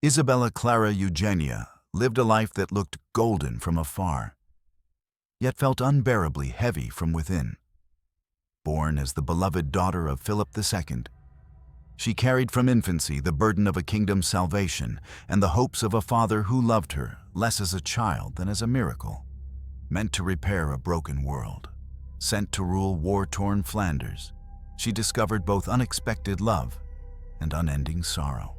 Isabella Clara Eugenia lived a life that looked golden from afar, yet felt unbearably heavy from within. Born as the beloved daughter of Philip II, she carried from infancy the burden of a kingdom's salvation and the hopes of a father who loved her less as a child than as a miracle, meant to repair a broken world. Sent to rule war-torn Flanders, she discovered both unexpected love and unending sorrow.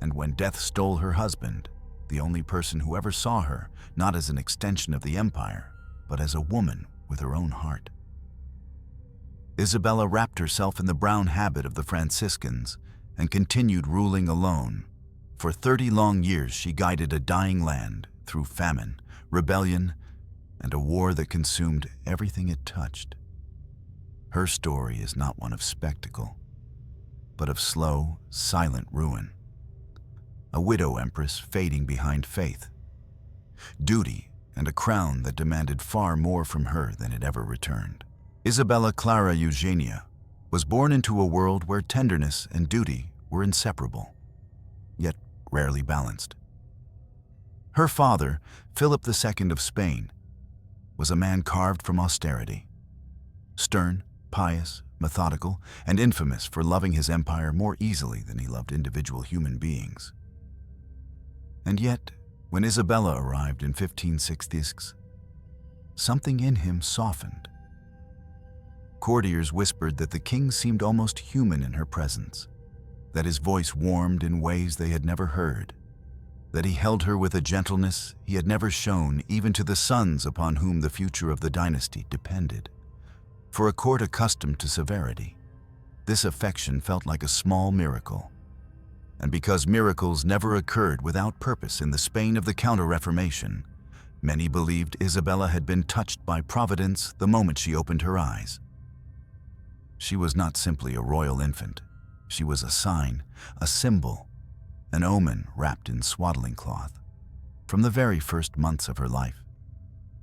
And when death stole her husband, the only person who ever saw her not as an extension of the empire, but as a woman with her own heart. Isabella wrapped herself in the brown habit of the Franciscans and continued ruling alone. For 30 long years she guided a dying land through famine, rebellion, and a war that consumed everything it touched. Her story is not one of spectacle, but of slow, silent ruin. A widow empress fading behind faith, duty, and a crown that demanded far more from her than it ever returned. Isabella Clara Eugenia was born into a world where tenderness and duty were inseparable, yet rarely balanced. Her father, Philip II of Spain, was a man carved from austerity, stern, pious, methodical, and infamous for loving his empire more easily than he loved individual human beings. And yet, when Isabella arrived in 1566, something in him softened. Courtiers whispered that the king seemed almost human in her presence, that his voice warmed in ways they had never heard, that he held her with a gentleness he had never shown even to the sons upon whom the future of the dynasty depended. For a court accustomed to severity, this affection felt like a small miracle. And because miracles never occurred without purpose in the Spain of the Counter-Reformation, many believed Isabella had been touched by Providence the moment she opened her eyes. She was not simply a royal infant. She was a sign, a symbol, an omen wrapped in swaddling cloth. From the very first months of her life,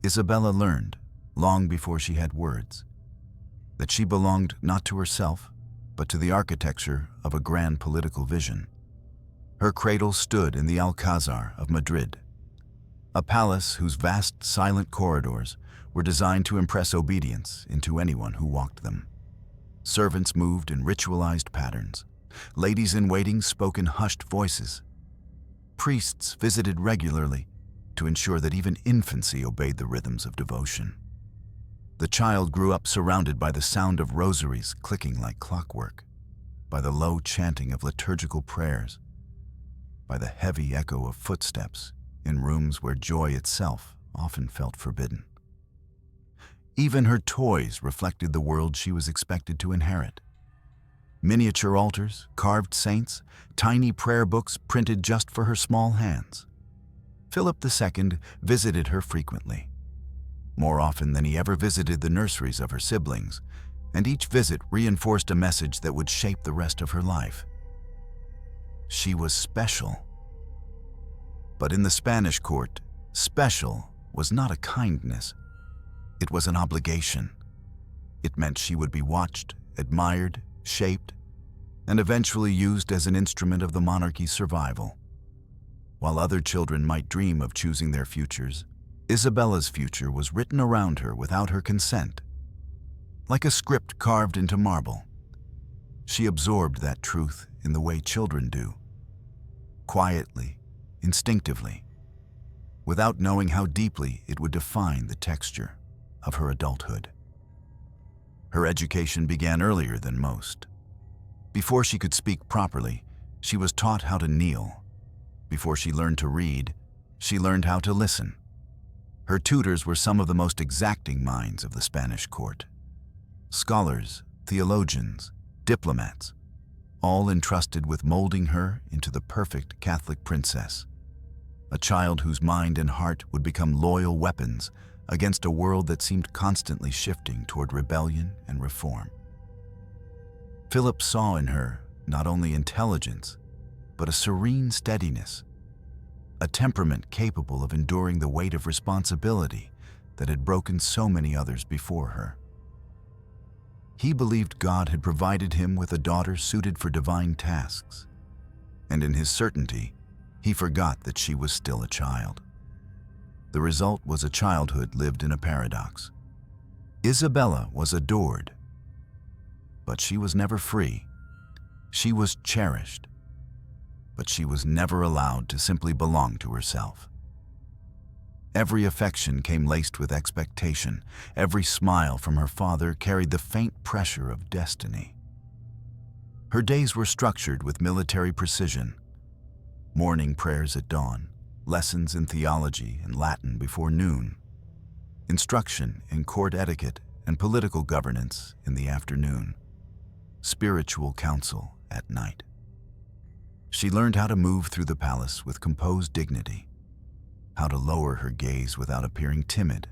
Isabella learned, long before she had words, that she belonged not to herself, but to the architecture of a grand political vision. Her cradle stood in the Alcazar of Madrid, a palace whose vast, silent corridors were designed to impress obedience into anyone who walked them. Servants moved in ritualized patterns. Ladies in waiting spoke in hushed voices. Priests visited regularly to ensure that even infancy obeyed the rhythms of devotion. The child grew up surrounded by the sound of rosaries clicking like clockwork, by the low chanting of liturgical prayers, by the heavy echo of footsteps in rooms where joy itself often felt forbidden. Even her toys reflected the world she was expected to inherit. Miniature altars, carved saints, tiny prayer books printed just for her small hands. Philip II visited her frequently, more often than he ever visited the nurseries of her siblings, and each visit reinforced a message that would shape the rest of her life. She was special. But in the Spanish court, special was not a kindness. It was an obligation. It meant she would be watched, admired, shaped, and eventually used as an instrument of the monarchy's survival. While other children might dream of choosing their futures, Isabella's future was written around her without her consent. Like a script carved into marble, she absorbed that truth in the way children do, quietly, instinctively, without knowing how deeply it would define the texture of her adulthood. Her education began earlier than most. Before she could speak properly, she was taught how to kneel. Before she learned to read, she learned how to listen. Her tutors were some of the most exacting minds of the Spanish court. Scholars, theologians, diplomats, all entrusted with molding her into the perfect Catholic princess, a child whose mind and heart would become loyal weapons against a world that seemed constantly shifting toward rebellion and reform. Philip saw in her not only intelligence, but a serene steadiness, a temperament capable of enduring the weight of responsibility that had broken so many others before her. He believed God had provided him with a daughter suited for divine tasks, and in his certainty, he forgot that she was still a child. The result was a childhood lived in a paradox. Isabella was adored, but she was never free. She was cherished, but she was never allowed to simply belong to herself. Every affection came laced with expectation. Every smile from her father carried the faint pressure of destiny. Her days were structured with military precision. Morning prayers at dawn, lessons in theology and Latin before noon, instruction in court etiquette and political governance in the afternoon, spiritual counsel at night. She learned how to move through the palace with composed dignity, how to lower her gaze without appearing timid,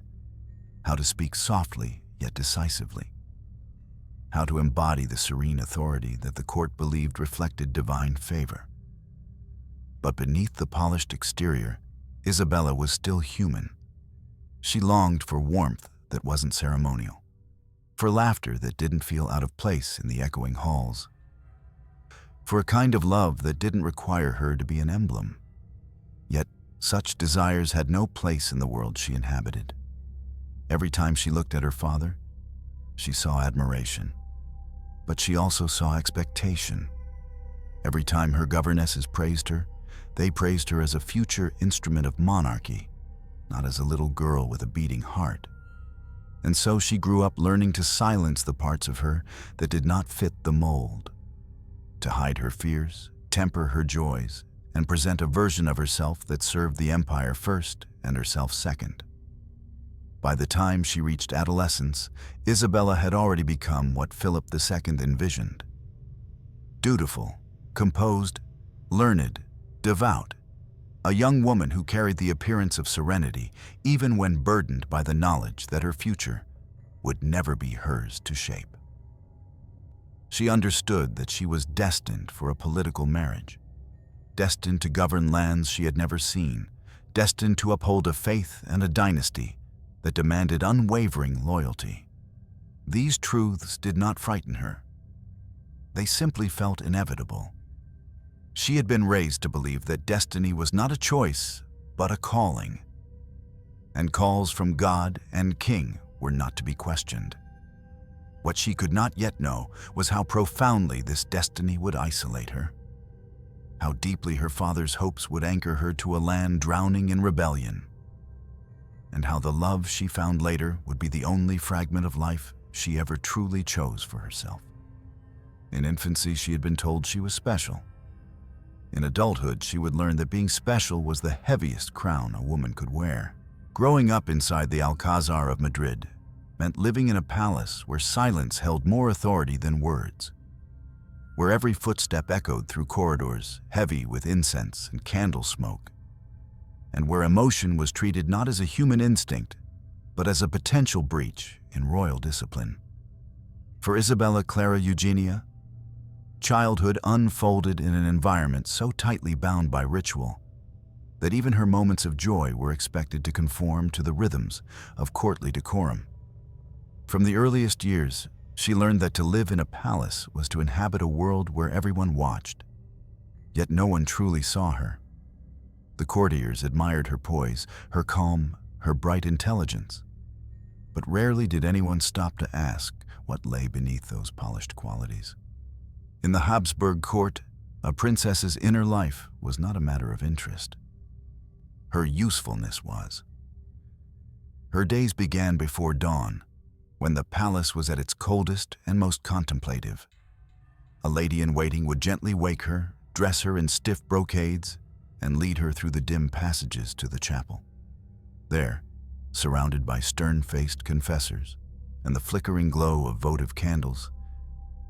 how to speak softly yet decisively, how to embody the serene authority that the court believed reflected divine favor. But beneath the polished exterior, Isabella was still human. She longed for warmth that wasn't ceremonial, for laughter that didn't feel out of place in the echoing halls, for a kind of love that didn't require her to be an emblem. Yet, such desires had no place in the world she inhabited. Every time she looked at her father, she saw admiration, but she also saw expectation. Every time her governesses praised her, they praised her as a future instrument of monarchy, not as a little girl with a beating heart. And so she grew up learning to silence the parts of her that did not fit the mold, to hide her fears, temper her joys, and present a version of herself that served the empire first and herself second. By the time she reached adolescence, Isabella had already become what Philip II envisioned. Dutiful, composed, learned, devout, a young woman who carried the appearance of serenity even when burdened by the knowledge that her future would never be hers to shape. She understood that she was destined for a political marriage, destined to govern lands she had never seen, destined to uphold a faith and a dynasty that demanded unwavering loyalty. These truths did not frighten her. They simply felt inevitable. She had been raised to believe that destiny was not a choice, but a calling, and calls from God and King were not to be questioned. What she could not yet know was how profoundly this destiny would isolate her, how deeply her father's hopes would anchor her to a land drowning in rebellion, and how the love she found later would be the only fragment of life she ever truly chose for herself. In infancy, she had been told she was special. In adulthood, she would learn that being special was the heaviest crown a woman could wear. Growing up inside the Alcazar of Madrid meant living in a palace where silence held more authority than words, where every footstep echoed through corridors heavy with incense and candle smoke, and where emotion was treated not as a human instinct, but as a potential breach in royal discipline. For Isabella Clara Eugenia, childhood unfolded in an environment so tightly bound by ritual that even her moments of joy were expected to conform to the rhythms of courtly decorum. From the earliest years, she learned that to live in a palace was to inhabit a world where everyone watched, yet no one truly saw her. The courtiers admired her poise, her calm, her bright intelligence, but rarely did anyone stop to ask what lay beneath those polished qualities. In the Habsburg court, a princess's inner life was not a matter of interest. Her usefulness was. Her days began before dawn, when the palace was at its coldest and most contemplative. A lady-in-waiting would gently wake her, dress her in stiff brocades, and lead her through the dim passages to the chapel. There, surrounded by stern-faced confessors and the flickering glow of votive candles,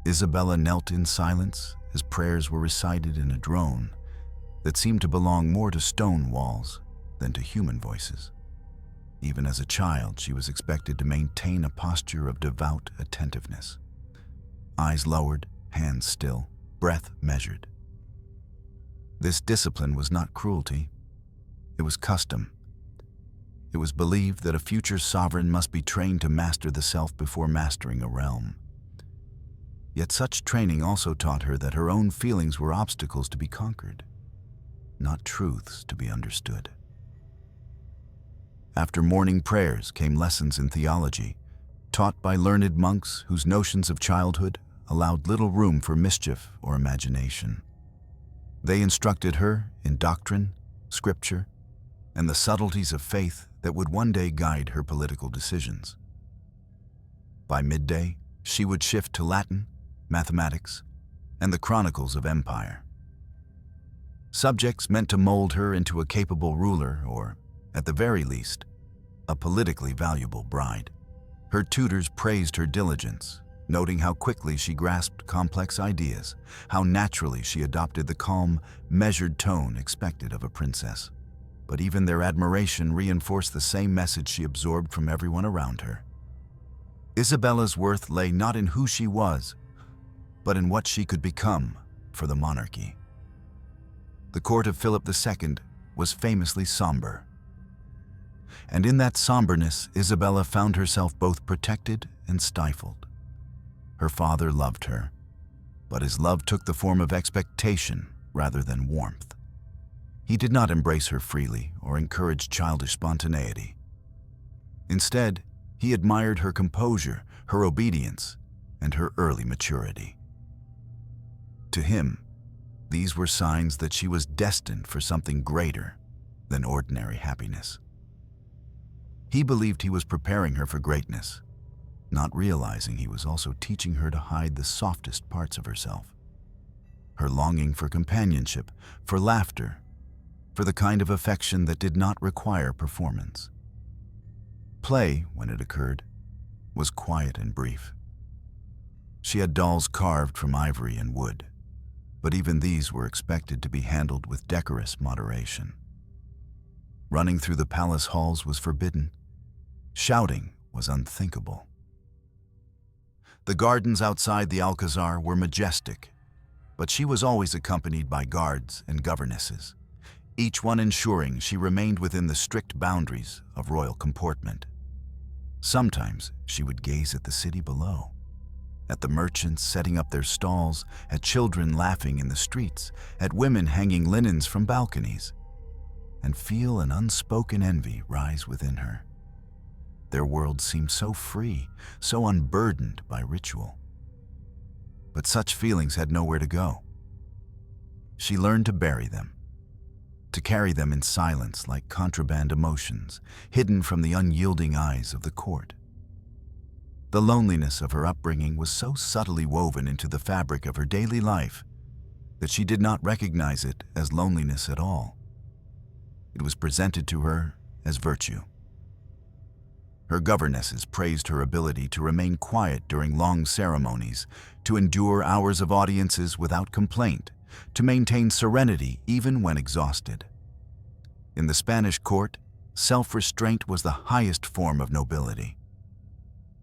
Isabella knelt in silence as prayers were recited in a drone that seemed to belong more to stone walls than to human voices. Even as a child, she was expected to maintain a posture of devout attentiveness. Eyes lowered, hands still, breath measured. This discipline was not cruelty. It was custom. It was believed that a future sovereign must be trained to master the self before mastering a realm. Yet such training also taught her that her own feelings were obstacles to be conquered. not truths to be understood. After morning prayers came lessons in theology, taught by learned monks whose notions of childhood allowed little room for mischief or imagination. They instructed her in doctrine, scripture, and the subtleties of faith that would one day guide her political decisions. By midday, she would shift to Latin, mathematics, and the chronicles of empire. Subjects meant to mold her into a capable ruler or, at the very least, a politically valuable bride. Her tutors praised her diligence, noting how quickly she grasped complex ideas, how naturally she adopted the calm, measured tone expected of a princess. But even their admiration reinforced the same message she absorbed from everyone around her. Isabella's worth lay not in who she was, but in what she could become for the monarchy. The court of Philip II was famously somber. And in that somberness, Isabella found herself both protected and stifled. Her father loved her, but his love took the form of expectation rather than warmth. He did not embrace her freely or encourage childish spontaneity. Instead, he admired her composure, her obedience, and her early maturity. To him, these were signs that she was destined for something greater than ordinary happiness. He believed he was preparing her for greatness, not realizing he was also teaching her to hide the softest parts of herself. Her longing for companionship, for laughter, for the kind of affection that did not require performance. Play, when it occurred, was quiet and brief. She had dolls carved from ivory and wood, but even these were expected to be handled with decorous moderation. Running through the palace halls was forbidden. Shouting was unthinkable. The gardens outside the Alcazar were majestic, but she was always accompanied by guards and governesses, each one ensuring she remained within the strict boundaries of royal comportment. Sometimes she would gaze at the city below, at the merchants setting up their stalls, at children laughing in the streets, at women hanging linens from balconies, and feel an unspoken envy rise within her. Their world seemed so free, so unburdened by ritual. But such feelings had nowhere to go. She learned to bury them, to carry them in silence like contraband emotions, hidden from the unyielding eyes of the court. The loneliness of her upbringing was so subtly woven into the fabric of her daily life that she did not recognize it as loneliness at all. It was presented to her as virtue. Her governesses praised her ability to remain quiet during long ceremonies, to endure hours of audiences without complaint, to maintain serenity even when exhausted. In the Spanish court, self-restraint was the highest form of nobility.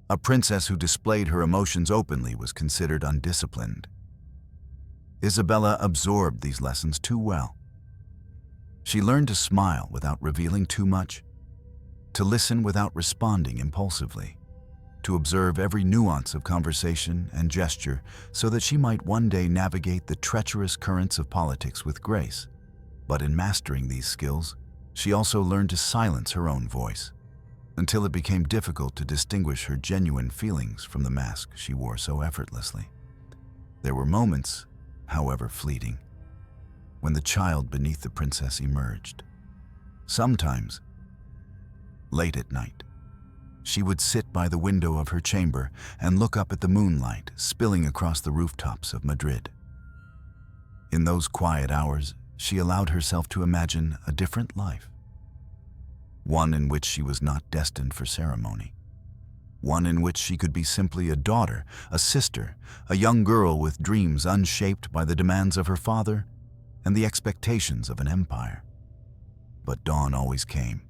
A princess who displayed her emotions openly was considered undisciplined. Isabella absorbed these lessons too well. She learned to smile without revealing too much, to listen without responding impulsively, to observe every nuance of conversation and gesture so that she might one day navigate the treacherous currents of politics with grace. But in mastering these skills, she also learned to silence her own voice, until it became difficult to distinguish her genuine feelings from the mask she wore so effortlessly. There were moments, however fleeting, when the child beneath the princess emerged. Sometimes, late at night, she would sit by the window of her chamber and look up at the moonlight spilling across the rooftops of Madrid. In those quiet hours, she allowed herself to imagine a different life, one in which she was not destined for ceremony, one in which she could be simply a daughter, a sister, a young girl with dreams unshaped by the demands of her father and the expectations of an empire. But dawn always came,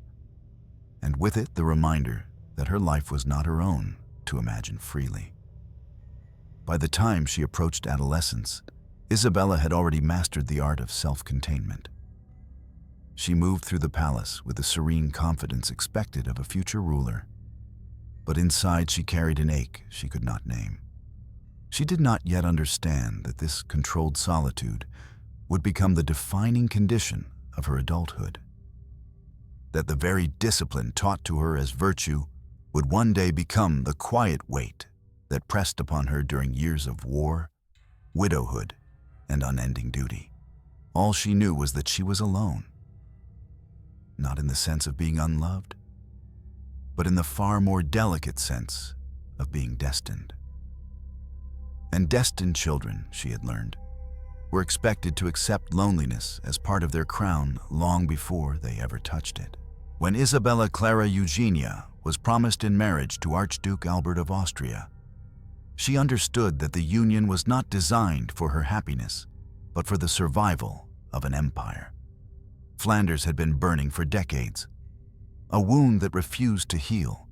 and with it the reminder that her life was not her own to imagine freely. By the time she approached adolescence, Isabella had already mastered the art of self-containment. She moved through the palace with the serene confidence expected of a future ruler, but inside she carried an ache she could not name. She did not yet understand that this controlled solitude would become the defining condition of her adulthood. That the very discipline taught to her as virtue would one day become the quiet weight that pressed upon her during years of war, widowhood, and unending duty. All she knew was that she was alone. Not in the sense of being unloved, but in the far more delicate sense of being destined. And destined children, she had learned, were expected to accept loneliness as part of their crown long before they ever touched it. When Isabella Clara Eugenia was promised in marriage to Archduke Albert of Austria, she understood that the union was not designed for her happiness, but for the survival of an empire. Flanders had been burning for decades, a wound that refused to heal,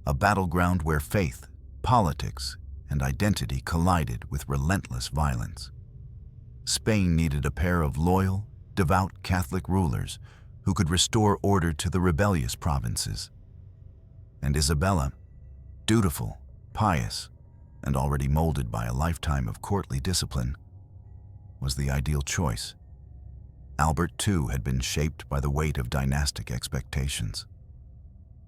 a battleground where faith, politics, and identity collided with relentless violence. Spain needed a pair of loyal, devout Catholic rulers who could restore order to the rebellious provinces. And Isabella, dutiful, pious, and already molded by a lifetime of courtly discipline, was the ideal choice. Albert, too, had been shaped by the weight of dynastic expectations.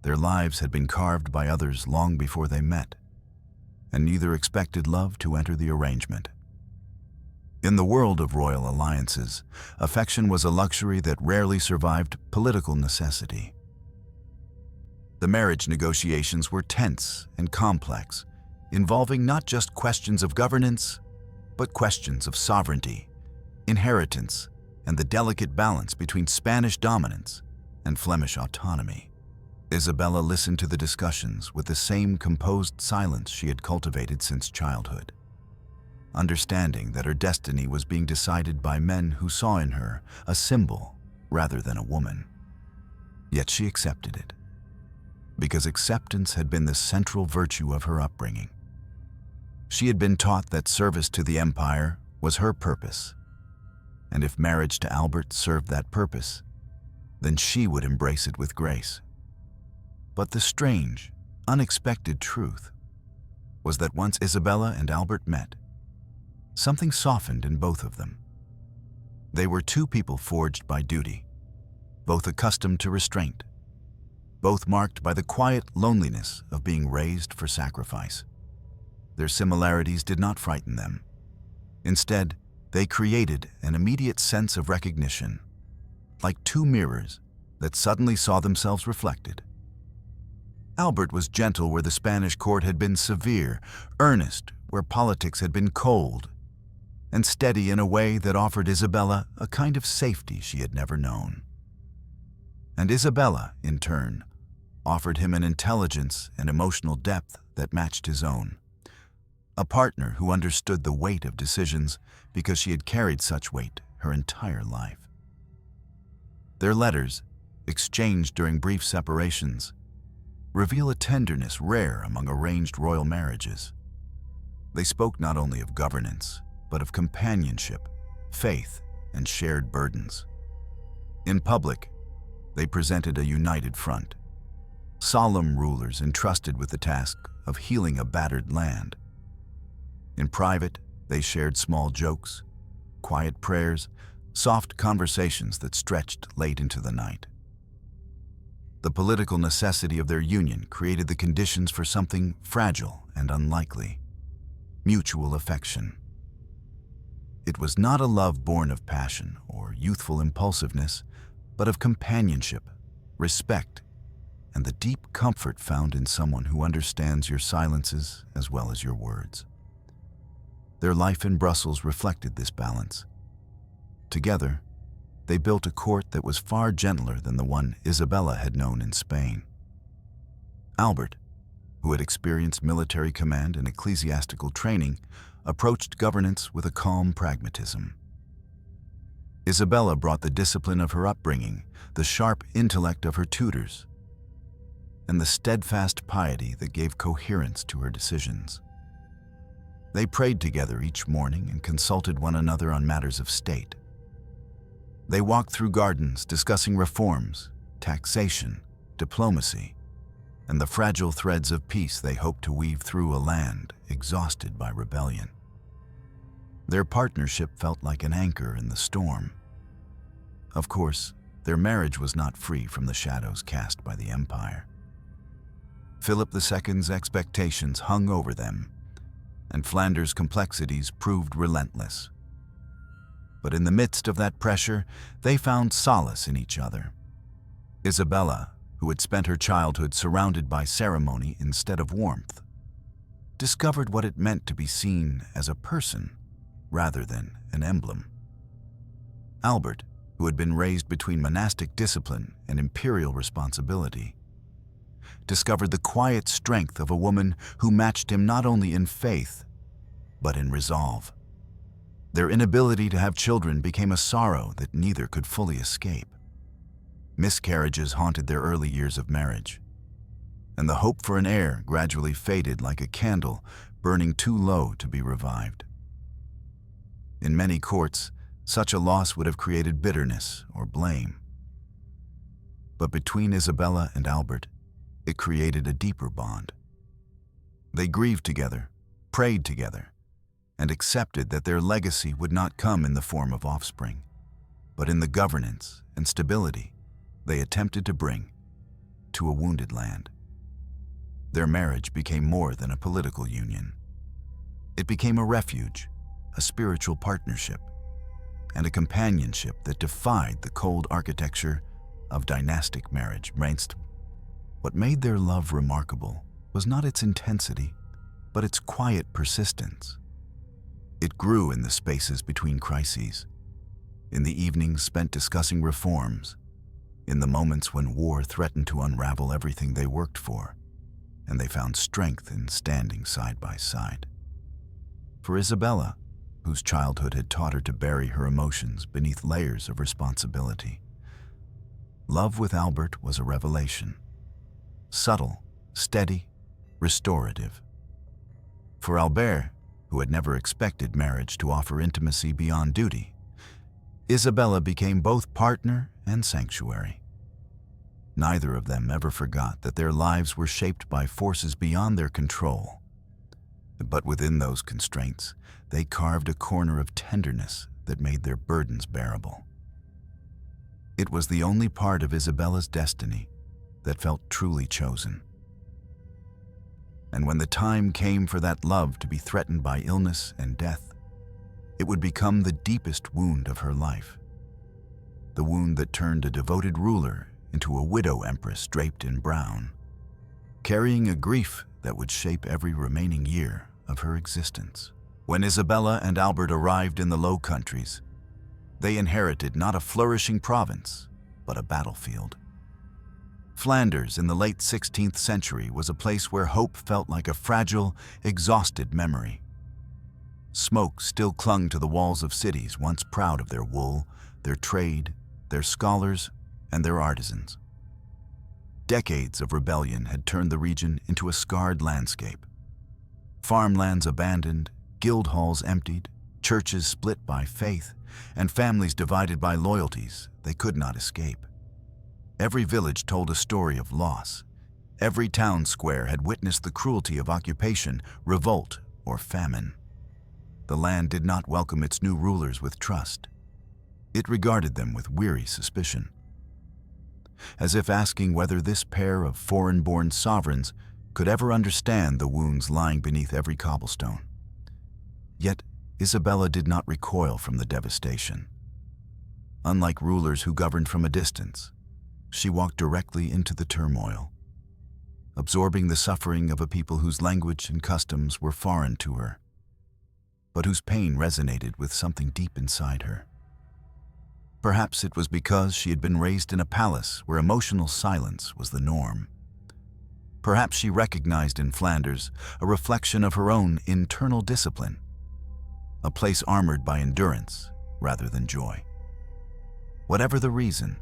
Their lives had been carved by others long before they met, and neither expected love to enter the arrangement. In the world of royal alliances, affection was a luxury that rarely survived political necessity. The marriage negotiations were tense and complex, involving not just questions of governance, but questions of sovereignty, inheritance, and the delicate balance between Spanish dominance and Flemish autonomy. Isabella listened to the discussions with the same composed silence she had cultivated since childhood, understanding that her destiny was being decided by men who saw in her a symbol rather than a woman. Yet she accepted it, because acceptance had been the central virtue of her upbringing. She had been taught that service to the empire was her purpose, and if marriage to Albert served that purpose, then she would embrace it with grace. But the strange, unexpected truth was that once Isabella and Albert met, something softened in both of them. They were two people forged by duty, both accustomed to restraint, both marked by the quiet loneliness of being raised for sacrifice. Their similarities did not frighten them. Instead, they created an immediate sense of recognition, like two mirrors that suddenly saw themselves reflected. Albert was gentle where the Spanish court had been severe, earnest where politics had been cold, and steady in a way that offered Isabella a kind of safety she had never known. And Isabella, in turn, offered him an intelligence and emotional depth that matched his own. A partner who understood the weight of decisions because she had carried such weight her entire life. Their letters, exchanged during brief separations, reveal a tenderness rare among arranged royal marriages. They spoke not only of governance, but of companionship, faith, and shared burdens. In public, they presented a united front, solemn rulers entrusted with the task of healing a battered land. In private, they shared small jokes, quiet prayers, soft conversations that stretched late into the night. The political necessity of their union created the conditions for something fragile and unlikely: mutual affection. It was not a love born of passion or youthful impulsiveness, but of companionship, respect, and the deep comfort found in someone who understands your silences as well as your words. Their life in Brussels reflected this balance. Together, they built a court that was far gentler than the one Isabella had known in Spain. Albert, who had experienced military command and ecclesiastical training, approached governance with a calm pragmatism. Isabella brought the discipline of her upbringing, the sharp intellect of her tutors, and the steadfast piety that gave coherence to her decisions. They prayed together each morning and consulted one another on matters of state. They walked through gardens discussing reforms, taxation, diplomacy, and the fragile threads of peace they hoped to weave through a land exhausted by rebellion. Their partnership felt like an anchor in the storm. Of course, their marriage was not free from the shadows cast by the empire. Philip II's expectations hung over them, and Flanders' complexities proved relentless. But in the midst of that pressure, they found solace in each other. Isabella, who had spent her childhood surrounded by ceremony instead of warmth, discovered what it meant to be seen as a person rather than an emblem. Albert, who had been raised between monastic discipline and imperial responsibility, discovered the quiet strength of a woman who matched him not only in faith, but in resolve. Their inability to have children became a sorrow that neither could fully escape. Miscarriages haunted their early years of marriage, and the hope for an heir gradually faded like a candle burning too low to be revived. In many courts, such a loss would have created bitterness or blame. But between Isabella and Albert, it created a deeper bond. They grieved together, prayed together, and accepted that their legacy would not come in the form of offspring, but in the governance and stability they attempted to bring to a wounded land. Their marriage became more than a political union. It became a refuge, a spiritual partnership, and a companionship that defied the cold architecture of dynastic marriage. What made their love remarkable was not its intensity, but its quiet persistence. It grew in the spaces between crises, in the evenings spent discussing reforms, in the moments when war threatened to unravel everything they worked for, and they found strength in standing side by side. For Isabella, whose childhood had taught her to bury her emotions beneath layers of responsibility, love with Albert was a revelation. Subtle, steady, restorative. For Albert, who had never expected marriage to offer intimacy beyond duty, Isabella became both partner and sanctuary. Neither of them ever forgot that their lives were shaped by forces beyond their control. But within those constraints, they carved a corner of tenderness that made their burdens bearable. It was the only part of Isabella's destiny that felt truly chosen. And when the time came for that love to be threatened by illness and death, it would become the deepest wound of her life. The wound that turned a devoted ruler into a widow empress draped in brown, carrying a grief that would shape every remaining year of her existence. When Isabella and Albert arrived in the Low Countries, they inherited not a flourishing province, but a battlefield. Flanders in the late 16th century was a place where hope felt like a fragile, exhausted memory. Smoke still clung to the walls of cities once proud of their wool, their trade, their scholars, and their artisans. Decades of rebellion had turned the region into a scarred landscape. Farmlands abandoned, guild halls emptied, churches split by faith, and families divided by loyalties they could not escape. Every village told a story of loss. Every town square had witnessed the cruelty of occupation, revolt, or famine. The land did not welcome its new rulers with trust. It regarded them with weary suspicion, as if asking whether this pair of foreign-born sovereigns could ever understand the wounds lying beneath every cobblestone. Yet Isabella did not recoil from the devastation. Unlike rulers who governed from a distance, she walked directly into the turmoil, absorbing the suffering of a people whose language and customs were foreign to her, but whose pain resonated with something deep inside her. Perhaps it was because she had been raised in a palace where emotional silence was the norm. Perhaps she recognized in Flanders a reflection of her own internal discipline, a place armored by endurance rather than joy. Whatever the reason,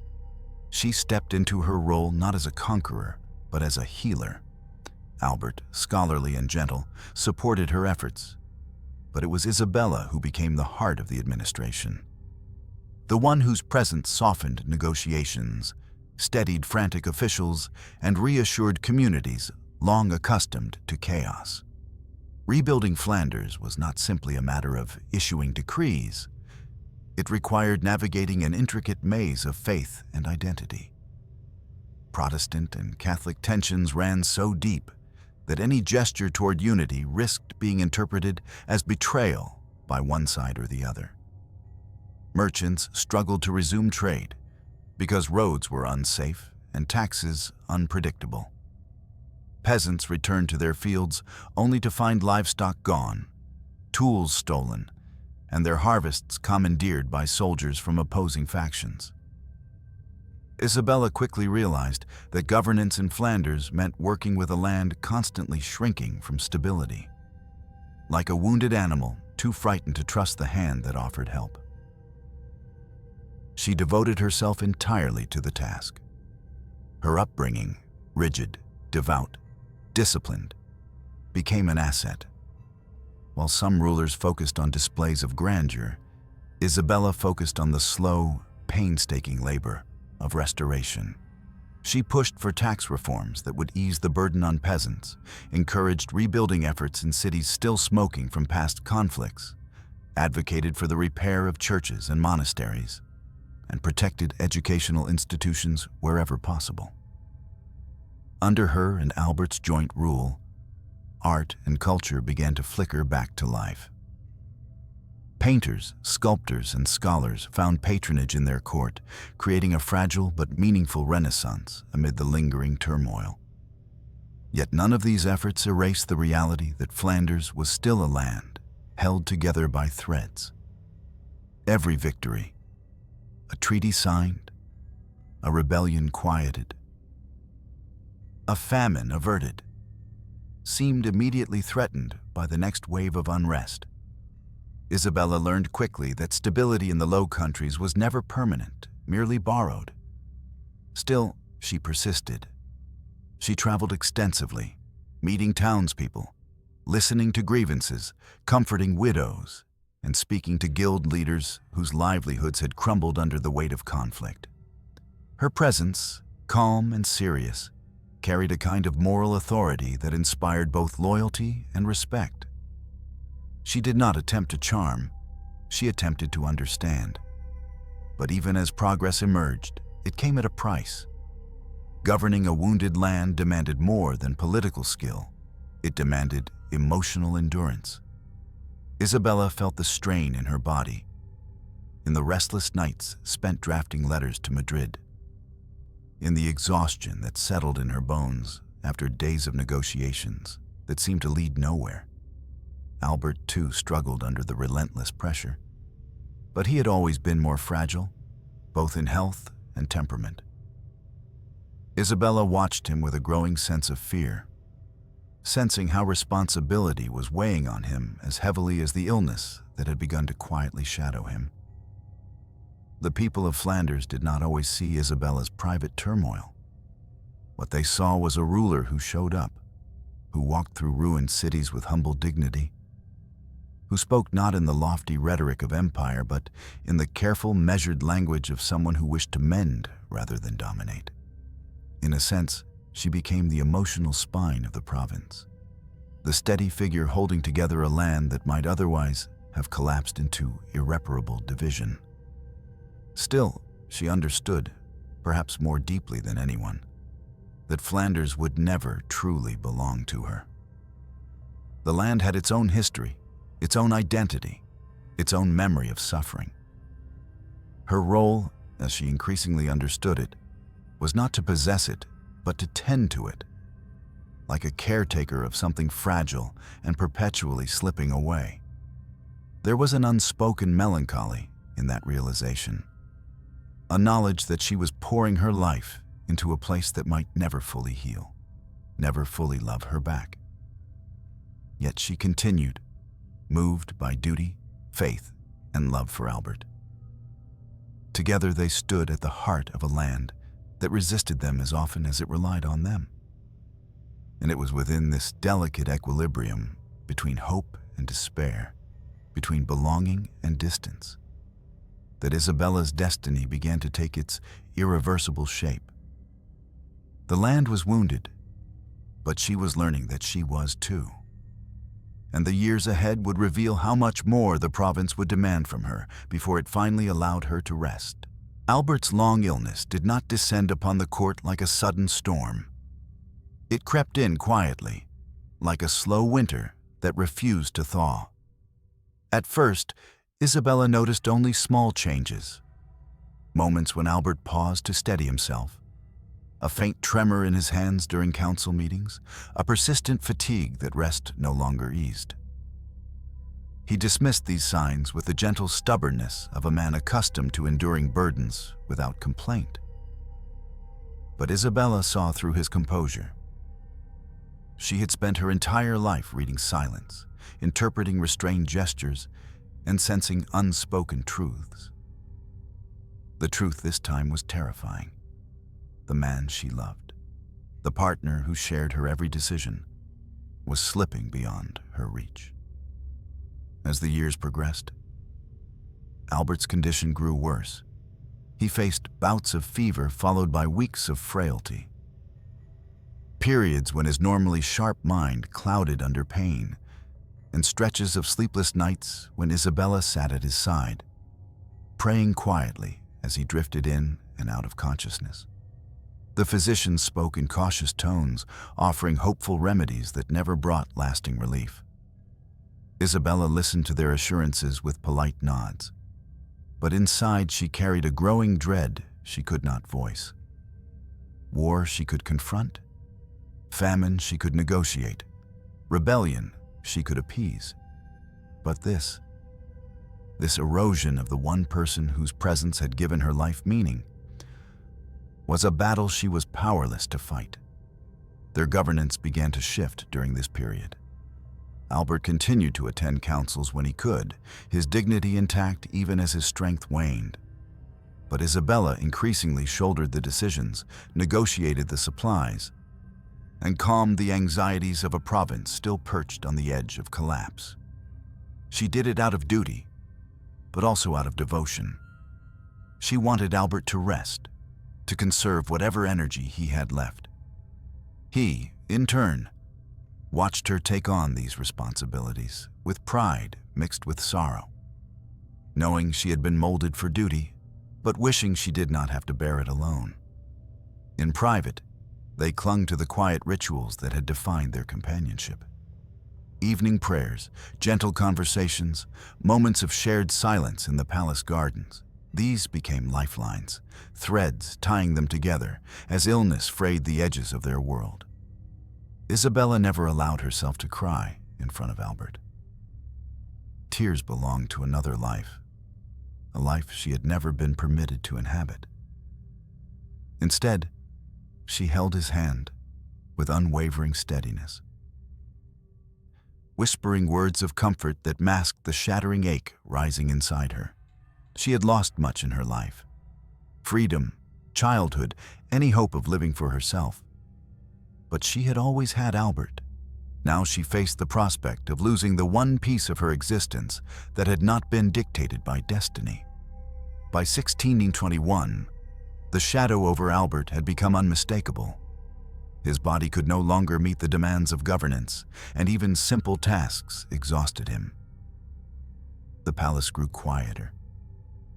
she stepped into her role not as a conqueror, but as a healer. Albert, scholarly and gentle, supported her efforts, but it was Isabella who became the heart of the administration. The one whose presence softened negotiations, steadied frantic officials, and reassured communities long accustomed to chaos. Rebuilding Flanders was not simply a matter of issuing decrees. It required navigating an intricate maze of faith and identity. Protestant and Catholic tensions ran so deep that any gesture toward unity risked being interpreted as betrayal by one side or the other. Merchants struggled to resume trade because roads were unsafe and taxes unpredictable. Peasants returned to their fields only to find livestock gone, tools stolen, and their harvests commandeered by soldiers from opposing factions. Isabella quickly realized that governance in Flanders meant working with a land constantly shrinking from stability. Like a wounded animal, too frightened to trust the hand that offered help. She devoted herself entirely to the task. Her upbringing, rigid, devout, disciplined, became an asset. While some rulers focused on displays of grandeur, Isabella focused on the slow, painstaking labor of restoration. She pushed for tax reforms that would ease the burden on peasants, encouraged rebuilding efforts in cities still smoking from past conflicts, advocated for the repair of churches and monasteries, and protected educational institutions wherever possible. Under her and Albert's joint rule, art and culture began to flicker back to life. Painters, sculptors, and scholars found patronage in their court, creating a fragile but meaningful renaissance amid the lingering turmoil. Yet none of these efforts erased the reality that Flanders was still a land held together by threads. Every victory, a treaty signed, a rebellion quieted, a famine averted, seemed immediately threatened by the next wave of unrest. Isabella learned quickly that stability in the Low Countries was never permanent, merely borrowed. Still, she persisted. She traveled extensively, meeting townspeople, listening to grievances, comforting widows, and speaking to guild leaders whose livelihoods had crumbled under the weight of conflict. Her presence, calm and serious, carried a kind of moral authority that inspired both loyalty and respect. She did not attempt to charm, she attempted to understand. But even as progress emerged, it came at a price. Governing a wounded land demanded more than political skill. It demanded emotional endurance. Isabella felt the strain in her body, in the restless nights spent drafting letters to Madrid, in the exhaustion that settled in her bones after days of negotiations that seemed to lead nowhere. Albert, too, struggled under the relentless pressure, but he had always been more fragile, both in health and temperament. Isabella watched him with a growing sense of fear, sensing how responsibility was weighing on him as heavily as the illness that had begun to quietly shadow him. The people of Flanders did not always see Isabella's private turmoil. What they saw was a ruler who showed up, who walked through ruined cities with humble dignity, who spoke not in the lofty rhetoric of empire, but in the careful, measured language of someone who wished to mend rather than dominate. In a sense, she became the emotional spine of the province, the steady figure holding together a land that might otherwise have collapsed into irreparable division. Still, she understood, perhaps more deeply than anyone, that Flanders would never truly belong to her. The land had its own history, its own identity, its own memory of suffering. Her role, as she increasingly understood it, was not to possess it, but to tend to it, like a caretaker of something fragile and perpetually slipping away. There was an unspoken melancholy in that realization, a knowledge that she was pouring her life into a place that might never fully heal, never fully love her back. Yet she continued, moved by duty, faith, and love for Albert. Together they stood at the heart of a land that resisted them as often as it relied on them. And it was within this delicate equilibrium between hope and despair, between belonging and distance, that Isabella's destiny began to take its irreversible shape. The land was wounded, but she was learning that she was too. and the years ahead would reveal how much more the province would demand from her before it finally allowed her to rest. Albert's long illness did not descend upon the court like a sudden storm. It crept in quietly, like a slow winter that refused to thaw. At first, Isabella noticed only small changes. Moments when Albert paused to steady himself, a faint tremor in his hands during council meetings, a persistent fatigue that rest no longer eased. He dismissed these signs with the gentle stubbornness of a man accustomed to enduring burdens without complaint. But Isabella saw through his composure. She had spent her entire life reading silence, interpreting restrained gestures, and sensing unspoken truths. The truth this time was terrifying. The man she loved, the partner who shared her every decision, was slipping beyond her reach. As the years progressed, Albert's condition grew worse. He faced bouts of fever followed by weeks of frailty. Periods when his normally sharp mind clouded under pain, and stretches of sleepless nights when Isabella sat at his side, praying quietly as he drifted in and out of consciousness. The physicians spoke in cautious tones, offering hopeful remedies that never brought lasting relief. Isabella listened to their assurances with polite nods, but inside she carried a growing dread she could not voice. War she could confront, famine she could negotiate, rebellion she could appease. But this erosion of the one person whose presence had given her life meaning, was a battle she was powerless to fight. Their governance began to shift during this period. Albert continued to attend councils when he could, his dignity intact even as his strength waned. But Isabella increasingly shouldered the decisions, negotiated the supplies, and calmed the anxieties of a province still perched on the edge of collapse. She did it out of duty, but also out of devotion. She wanted Albert to rest, to conserve whatever energy he had left. He, in turn, watched her take on these responsibilities with pride mixed with sorrow, knowing she had been molded for duty, but wishing she did not have to bear it alone. In private, they clung to the quiet rituals that had defined their companionship. Evening prayers, gentle conversations, moments of shared silence in the palace gardens. These became lifelines, threads tying them together as illness frayed the edges of their world. Isabella never allowed herself to cry in front of Albert. Tears belonged to another life, a life she had never been permitted to inhabit. Instead, she held his hand with unwavering steadiness, whispering words of comfort that masked the shattering ache rising inside her. She had lost much in her life: freedom, childhood, any hope of living for herself. But she had always had Albert. Now she faced the prospect of losing the one piece of her existence that had not been dictated by destiny. By 1621, the shadow over Albert had become unmistakable. His body could no longer meet the demands of governance, and even simple tasks exhausted him. The palace grew quieter,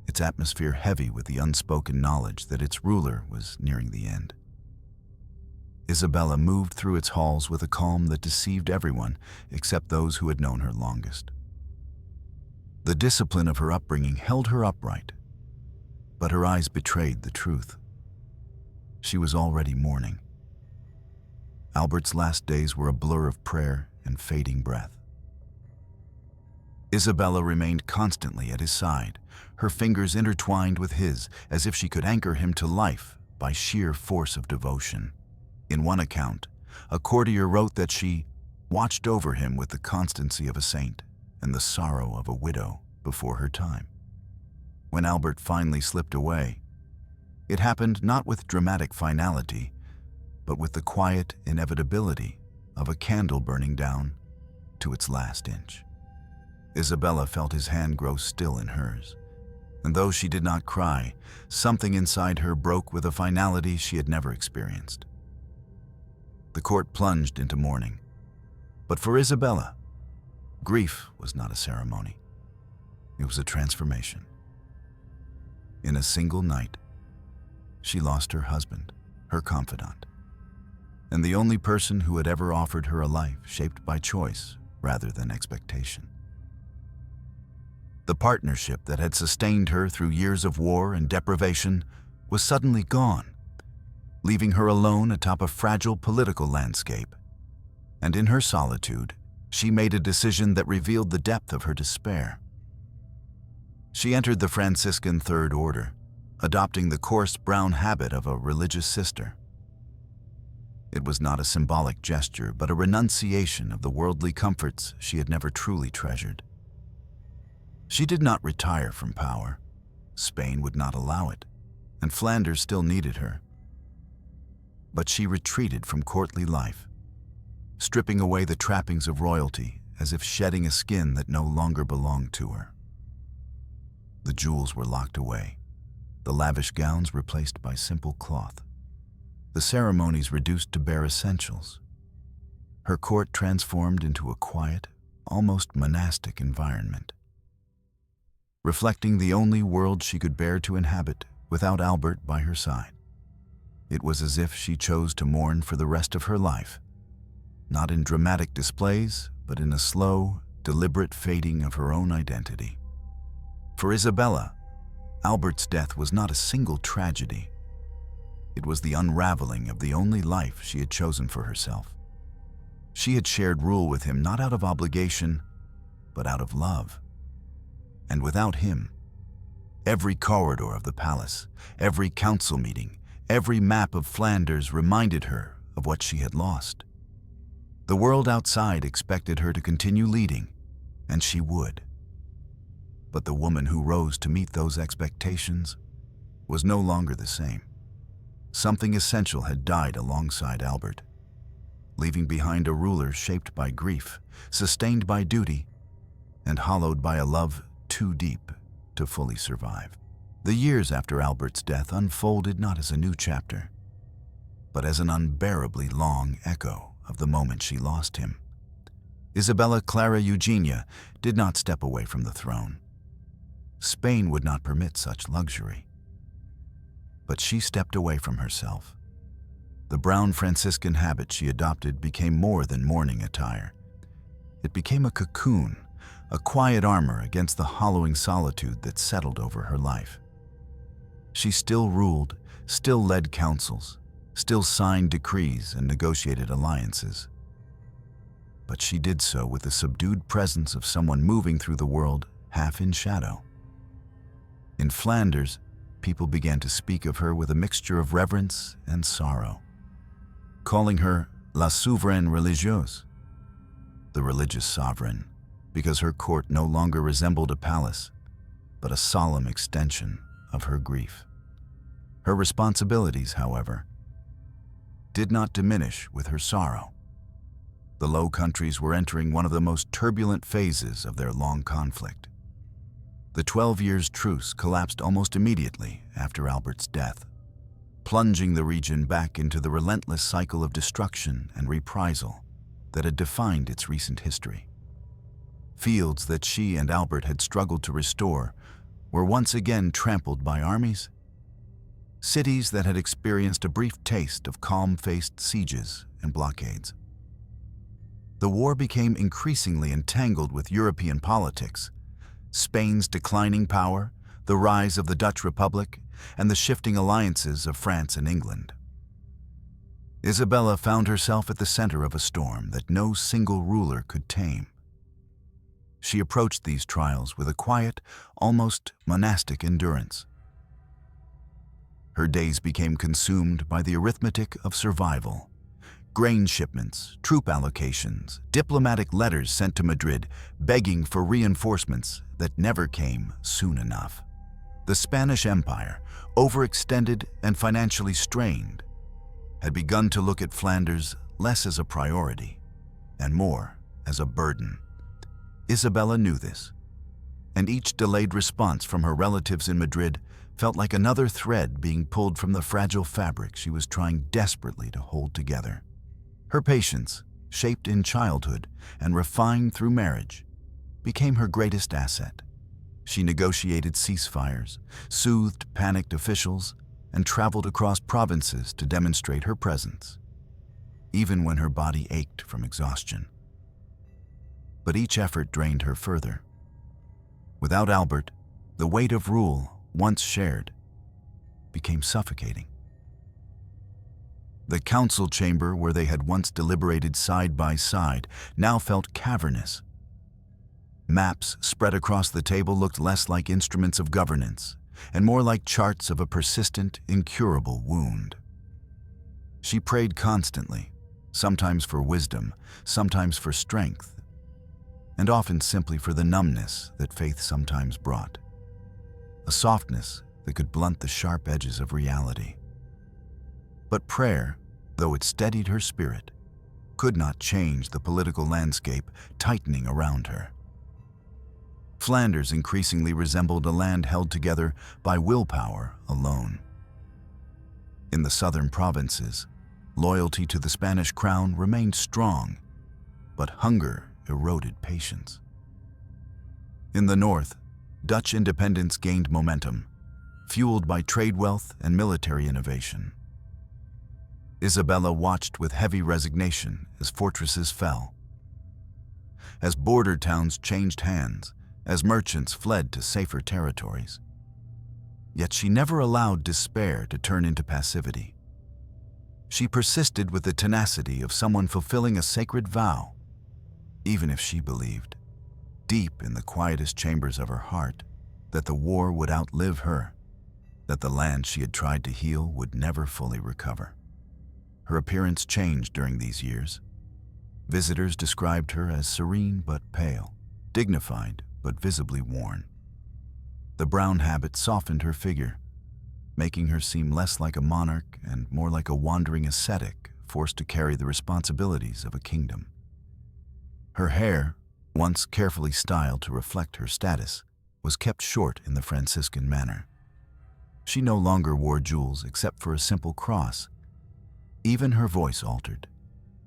its atmosphere heavy with the unspoken knowledge that its ruler was nearing the end. Isabella moved through its halls with a calm that deceived everyone except those who had known her longest. The discipline of her upbringing held her upright, but her eyes betrayed the truth. She was already mourning. Albert's last days were a blur of prayer and fading breath. Isabella remained constantly at his side, her fingers intertwined with his as if she could anchor him to life by sheer force of devotion. In one account, a courtier wrote that she watched over him with the constancy of a saint and the sorrow of a widow before her time. When Albert finally slipped away, it happened not with dramatic finality, but with the quiet inevitability of a candle burning down to its last inch. Isabella felt his hand grow still in hers, and though she did not cry, something inside her broke with a finality she had never experienced. The court plunged into mourning, but for Isabella, Grief was not a ceremony. It was a transformation. In a single night, she lost her husband, her confidant, and the only person who had ever offered her a life shaped by choice rather than expectation. The partnership that had sustained her through years of war and deprivation was suddenly gone, leaving her alone atop a fragile political landscape. And in her solitude, she made a decision that revealed the depth of her despair. She entered the Franciscan Third Order, adopting the coarse brown habit of a religious sister. It was not a symbolic gesture, but a renunciation of the worldly comforts she had never truly treasured. She did not retire from power. Spain would not allow it, and Flanders still needed her. But she retreated from courtly life, stripping away the trappings of royalty as if shedding a skin that no longer belonged to her. The jewels were locked away, the lavish gowns replaced by simple cloth, the ceremonies reduced to bare essentials. Her court transformed into a quiet, almost monastic environment, reflecting the only world she could bear to inhabit without Albert by her side. It was as if she chose to mourn for the rest of her life, not in dramatic displays, but in a slow, deliberate fading of her own identity. For Isabella, Albert's death was not a single tragedy. It was the unraveling of the only life she had chosen for herself. She had shared rule with him not out of obligation, but out of love. And without him, every corridor of the palace, every council meeting, every map of Flanders reminded her of what she had lost. The world outside expected her to continue leading, and she would. But the woman who rose to meet those expectations was no longer the same. Something essential had died alongside Albert, leaving behind a ruler shaped by grief, sustained by duty, and hollowed by a love too deep to fully survive. The years after Albert's death unfolded not as a new chapter, but as an unbearably long echo of the moment she lost him. Isabella Clara Eugenia did not step away from the throne. Spain would not permit such luxury. But she stepped away from herself. The brown Franciscan habit she adopted became more than mourning attire. It became a cocoon, a quiet armor against the hollowing solitude that settled over her life. She still ruled, still led councils, still signed decrees and negotiated alliances. But she did so with the subdued presence of someone moving through the world half in shadow. In Flanders, people began to speak of her with a mixture of reverence and sorrow, calling her la souveraine religieuse, the religious sovereign, because her court no longer resembled a palace, but a solemn extension of her grief. Her responsibilities, however, did not diminish with her sorrow. The Low Countries were entering one of the most turbulent phases of their long conflict. The 12 years' truce collapsed almost immediately after Albert's death, plunging the region back into the relentless cycle of destruction and reprisal that had defined its recent history. Fields that she and Albert had struggled to restore were once again trampled by armies. Cities that had experienced a brief taste of calm-faced sieges and blockades. The war became increasingly entangled with European politics, Spain's declining power, the rise of the Dutch Republic, and the shifting alliances of France and England. Isabella found herself at the center of a storm that no single ruler could tame. She approached these trials with a quiet, almost monastic endurance. Her days became consumed by the arithmetic of survival. Grain shipments, troop allocations, diplomatic letters sent to Madrid begging for reinforcements that never came soon enough. The Spanish Empire, overextended and financially strained, had begun to look at Flanders less as a priority and more as a burden. Isabella knew this, and each delayed response from her relatives in Madrid felt like another thread being pulled from the fragile fabric she was trying desperately to hold together. Her patience, shaped in childhood and refined through marriage, became her greatest asset. She negotiated ceasefires, soothed panicked officials, and traveled across provinces to demonstrate her presence, even when her body ached from exhaustion. But each effort drained her further. Without Albert, the weight of rule, once shared, became suffocating. The council chamber where they had once deliberated side by side now felt cavernous. Maps spread across the table looked less like instruments of governance and more like charts of a persistent, incurable wound. She prayed constantly, sometimes for wisdom, sometimes for strength, and often simply for the numbness that faith sometimes brought, a softness that could blunt the sharp edges of reality. But prayer, though it steadied her spirit, could not change the political landscape tightening around her. Flanders increasingly resembled a land held together by willpower alone. In the southern provinces, loyalty to the Spanish crown remained strong, but hunger eroded patience. In the north, Dutch independence gained momentum, fueled by trade wealth and military innovation. Isabella watched with heavy resignation as fortresses fell, as border towns changed hands, as merchants fled to safer territories. Yet she never allowed despair to turn into passivity. She persisted with the tenacity of someone fulfilling a sacred vow, even if she believed, deep in the quietest chambers of her heart, that the war would outlive her, that the land she had tried to heal would never fully recover. Her appearance changed during these years. Visitors described her as serene but pale, dignified but visibly worn. The brown habit softened her figure, making her seem less like a monarch and more like a wandering ascetic forced to carry the responsibilities of a kingdom. Her hair, once carefully styled to reflect her status, was kept short in the Franciscan manner. She no longer wore jewels except for a simple cross. Even her voice altered,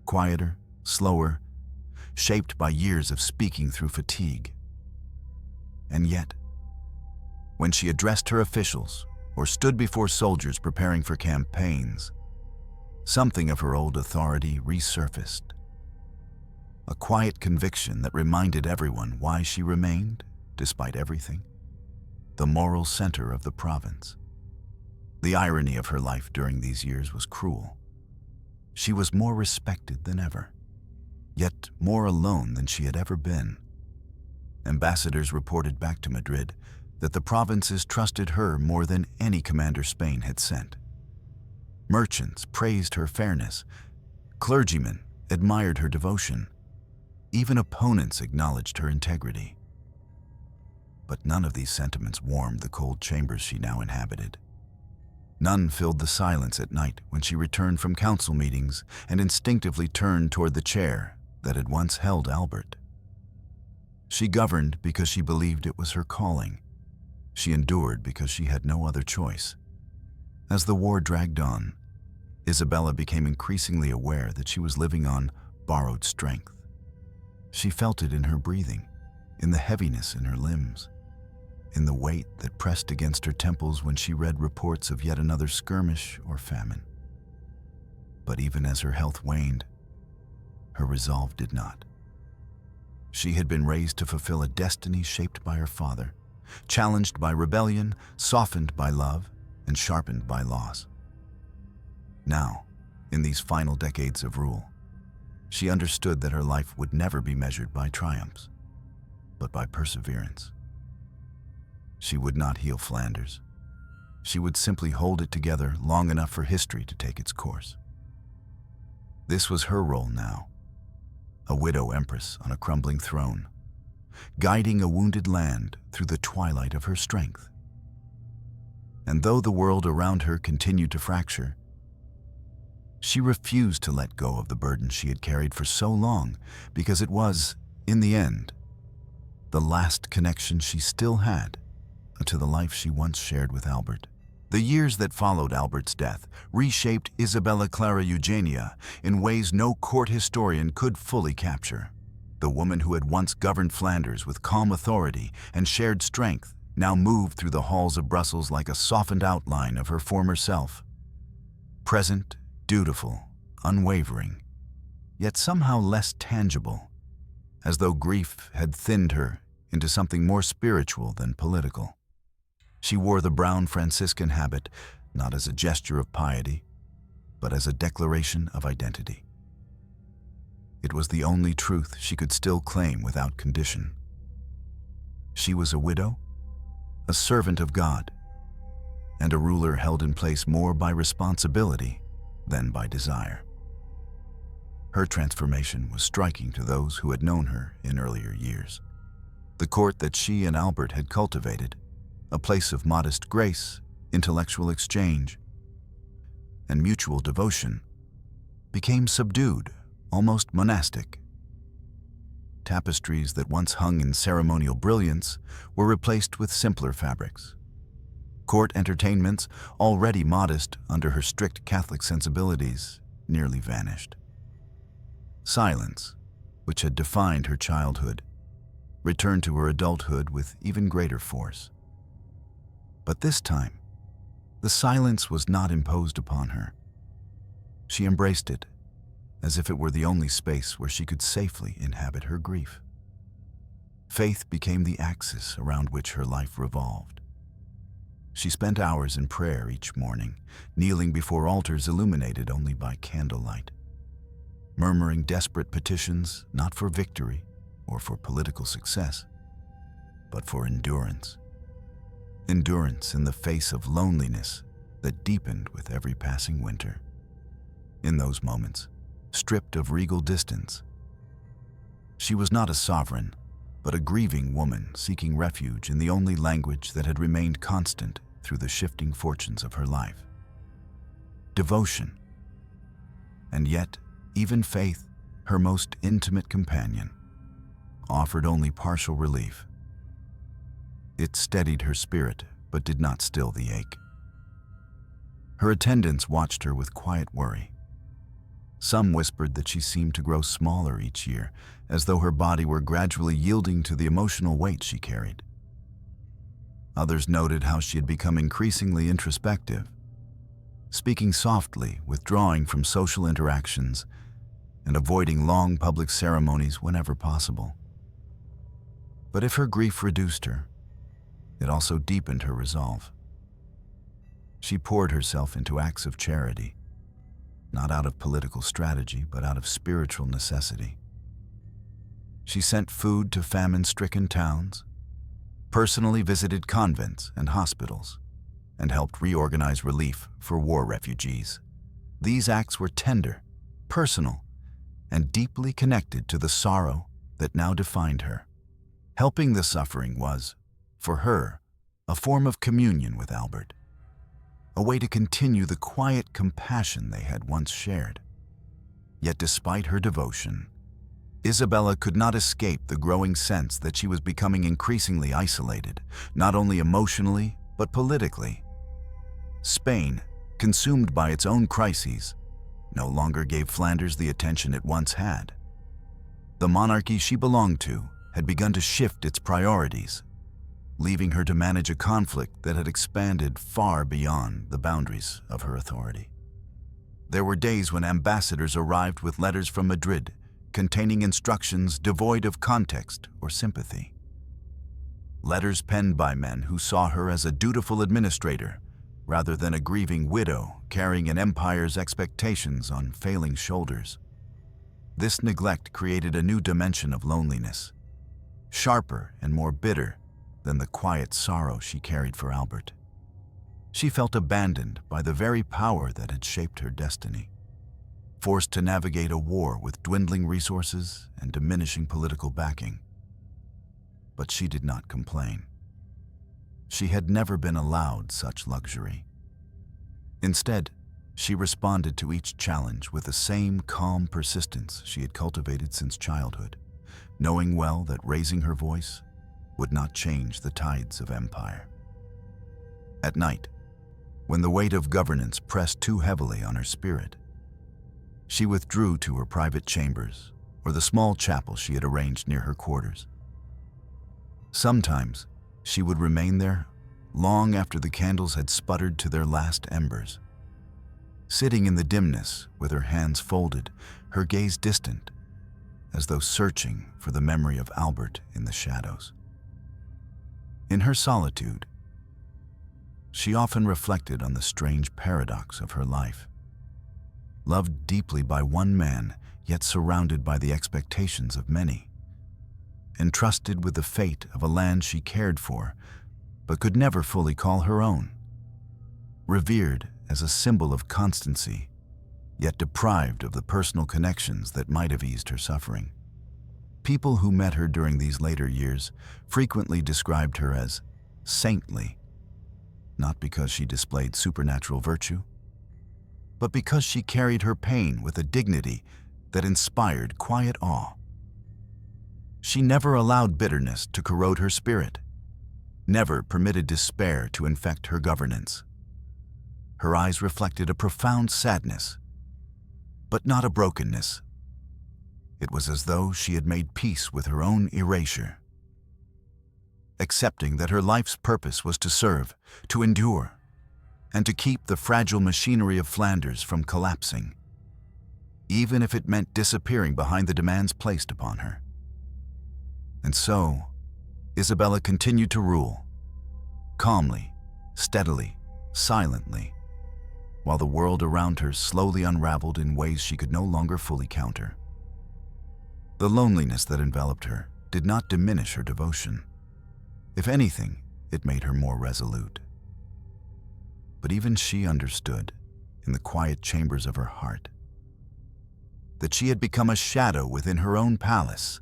quieter, slower, shaped by years of speaking through fatigue. And yet, when she addressed her officials or stood before soldiers preparing for campaigns, something of her old authority resurfaced. A quiet conviction that reminded everyone why she remained, despite everything, the moral center of the province. The irony of her life during these years was cruel. She was more respected than ever, yet more alone than she had ever been. Ambassadors reported back to Madrid that the provinces trusted her more than any commander Spain had sent. Merchants praised her fairness. Clergymen admired her devotion. Even opponents acknowledged her integrity. But none of these sentiments warmed the cold chambers she now inhabited. None filled the silence at night when she returned from council meetings and instinctively turned toward the chair that had once held Albert. She governed because she believed it was her calling. She endured because she had no other choice. As the war dragged on, Isabella became increasingly aware that she was living on borrowed strength. She felt it in her breathing, in the heaviness in her limbs, in the weight that pressed against her temples when she read reports of yet another skirmish or famine. But even as her health waned, her resolve did not. She had been raised to fulfill a destiny shaped by her father, challenged by rebellion, softened by love, and sharpened by loss. Now, in these final decades of rule, she understood that her life would never be measured by triumphs, but by perseverance. She would not heal Flanders. She would simply hold it together long enough for history to take its course. This was her role now, a widow empress on a crumbling throne, guiding a wounded land through the twilight of her strength. And though the world around her continued to fracture, she refused to let go of the burden she had carried for so long because it was, in the end, the last connection she still had to the life she once shared with Albert. The years that followed Albert's death reshaped Isabella Clara Eugenia in ways no court historian could fully capture. The woman who had once governed Flanders with calm authority and shared strength now moved through the halls of Brussels like a softened outline of her former self. Present, dutiful, unwavering, yet somehow less tangible, as though grief had thinned her into something more spiritual than political. She wore the brown Franciscan habit not as a gesture of piety, but as a declaration of identity. It was the only truth she could still claim without condition. She was a widow, a servant of God, and a ruler held in place more by responsibility than by desire. Her transformation was striking to those who had known her in earlier years. The court that she and Albert had cultivated, a place of modest grace, intellectual exchange, and mutual devotion, became subdued, almost monastic. Tapestries that once hung in ceremonial brilliance were replaced with simpler fabrics. Court entertainments, already modest under her strict Catholic sensibilities, nearly vanished. Silence, which had defined her childhood, returned to her adulthood with even greater force. But this time, the silence was not imposed upon her. She embraced it, as if it were the only space where she could safely inhabit her grief. Faith became the axis around which her life revolved. She spent hours in prayer each morning, kneeling before altars illuminated only by candlelight, murmuring desperate petitions not for victory or for political success, but for endurance. Endurance in the face of loneliness that deepened with every passing winter. In those moments, stripped of regal distance, she was not a sovereign, but a grieving woman seeking refuge in the only language that had remained constant through the shifting fortunes of her life: devotion. And yet, even faith, her most intimate companion, offered only partial relief. It steadied her spirit, but did not still the ache. Her attendants watched her with quiet worry. Some whispered that she seemed to grow smaller each year, as though her body were gradually yielding to the emotional weight she carried. Others noted how she had become increasingly introspective, speaking softly, withdrawing from social interactions, and avoiding long public ceremonies whenever possible. But if her grief reduced her, it also deepened her resolve. She poured herself into acts of charity, not out of political strategy, but out of spiritual necessity. She sent food to famine-stricken towns, personally visited convents and hospitals, and helped reorganize relief for war refugees. These acts were tender, personal, and deeply connected to the sorrow that now defined her. Helping the suffering was, for her, a form of communion with Albert, a way to continue the quiet compassion they had once shared. Yet despite her devotion, Isabella could not escape the growing sense that she was becoming increasingly isolated, not only emotionally, but politically. Spain, consumed by its own crises, no longer gave Flanders the attention it once had. The monarchy she belonged to had begun to shift its priorities, leaving her to manage a conflict that had expanded far beyond the boundaries of her authority. There were days when ambassadors arrived with letters from Madrid containing instructions devoid of context or sympathy. Letters penned by men who saw her as a dutiful administrator rather than a grieving widow carrying an empire's expectations on failing shoulders. This neglect created a new dimension of loneliness, sharper and more bitter than the quiet sorrow she carried for Albert. She felt abandoned by the very power that had shaped her destiny, forced to navigate a war with dwindling resources and diminishing political backing. But she did not complain. She had never been allowed such luxury. Instead, she responded to each challenge with the same calm persistence she had cultivated since childhood, knowing well that raising her voice would not change the tides of empire. At night, when the weight of governance pressed too heavily on her spirit, she withdrew to her private chambers or the small chapel she had arranged near her quarters. Sometimes she would remain there long after the candles had sputtered to their last embers, sitting in the dimness with her hands folded, her gaze distant, as though searching for the memory of Albert in the shadows. In her solitude, she often reflected on the strange paradox of her life. Loved deeply by one man, yet surrounded by the expectations of many. Entrusted with the fate of a land she cared for, but could never fully call her own. Revered as a symbol of constancy, yet deprived of the personal connections that might have eased her suffering. People who met her during these later years frequently described her as saintly, not because she displayed supernatural virtue, but because she carried her pain with a dignity that inspired quiet awe. She never allowed bitterness to corrode her spirit, never permitted despair to infect her governance. Her eyes reflected a profound sadness, but not a brokenness. It was as though she had made peace with her own erasure, accepting that her life's purpose was to serve, to endure, and to keep the fragile machinery of Flanders from collapsing, even if it meant disappearing behind the demands placed upon her. And so, Isabella continued to rule, calmly, steadily, silently, while the world around her slowly unraveled in ways she could no longer fully counter. The loneliness that enveloped her did not diminish her devotion. If anything, it made her more resolute. But even she understood, in the quiet chambers of her heart, that she had become a shadow within her own palace,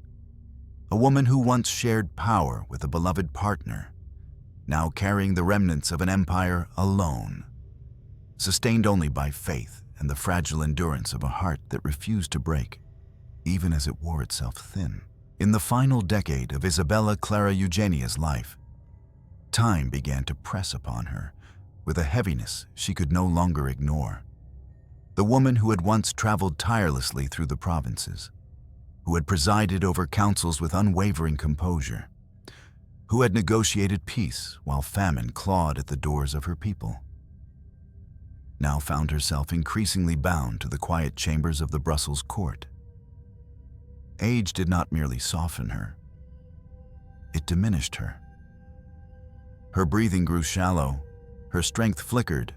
a woman who once shared power with a beloved partner, now carrying the remnants of an empire alone, sustained only by faith and the fragile endurance of a heart that refused to break, even as it wore itself thin. In the final decade of Isabella Clara Eugenia's life, time began to press upon her with a heaviness she could no longer ignore. The woman who had once traveled tirelessly through the provinces, who had presided over councils with unwavering composure, who had negotiated peace while famine clawed at the doors of her people, now found herself increasingly bound to the quiet chambers of the Brussels court. Age did not merely soften her, it diminished her. Her breathing grew shallow, her strength flickered,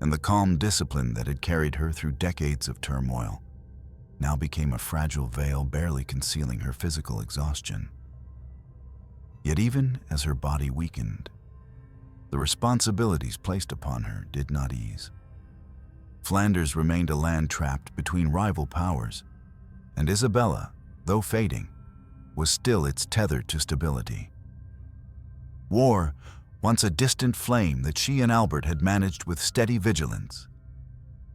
and the calm discipline that had carried her through decades of turmoil now became a fragile veil barely concealing her physical exhaustion. Yet even as her body weakened, the responsibilities placed upon her did not ease. Flanders remained a land trapped between rival powers, and Isabella, though fading, was still its tether to stability. War, once a distant flame that she and Albert had managed with steady vigilance,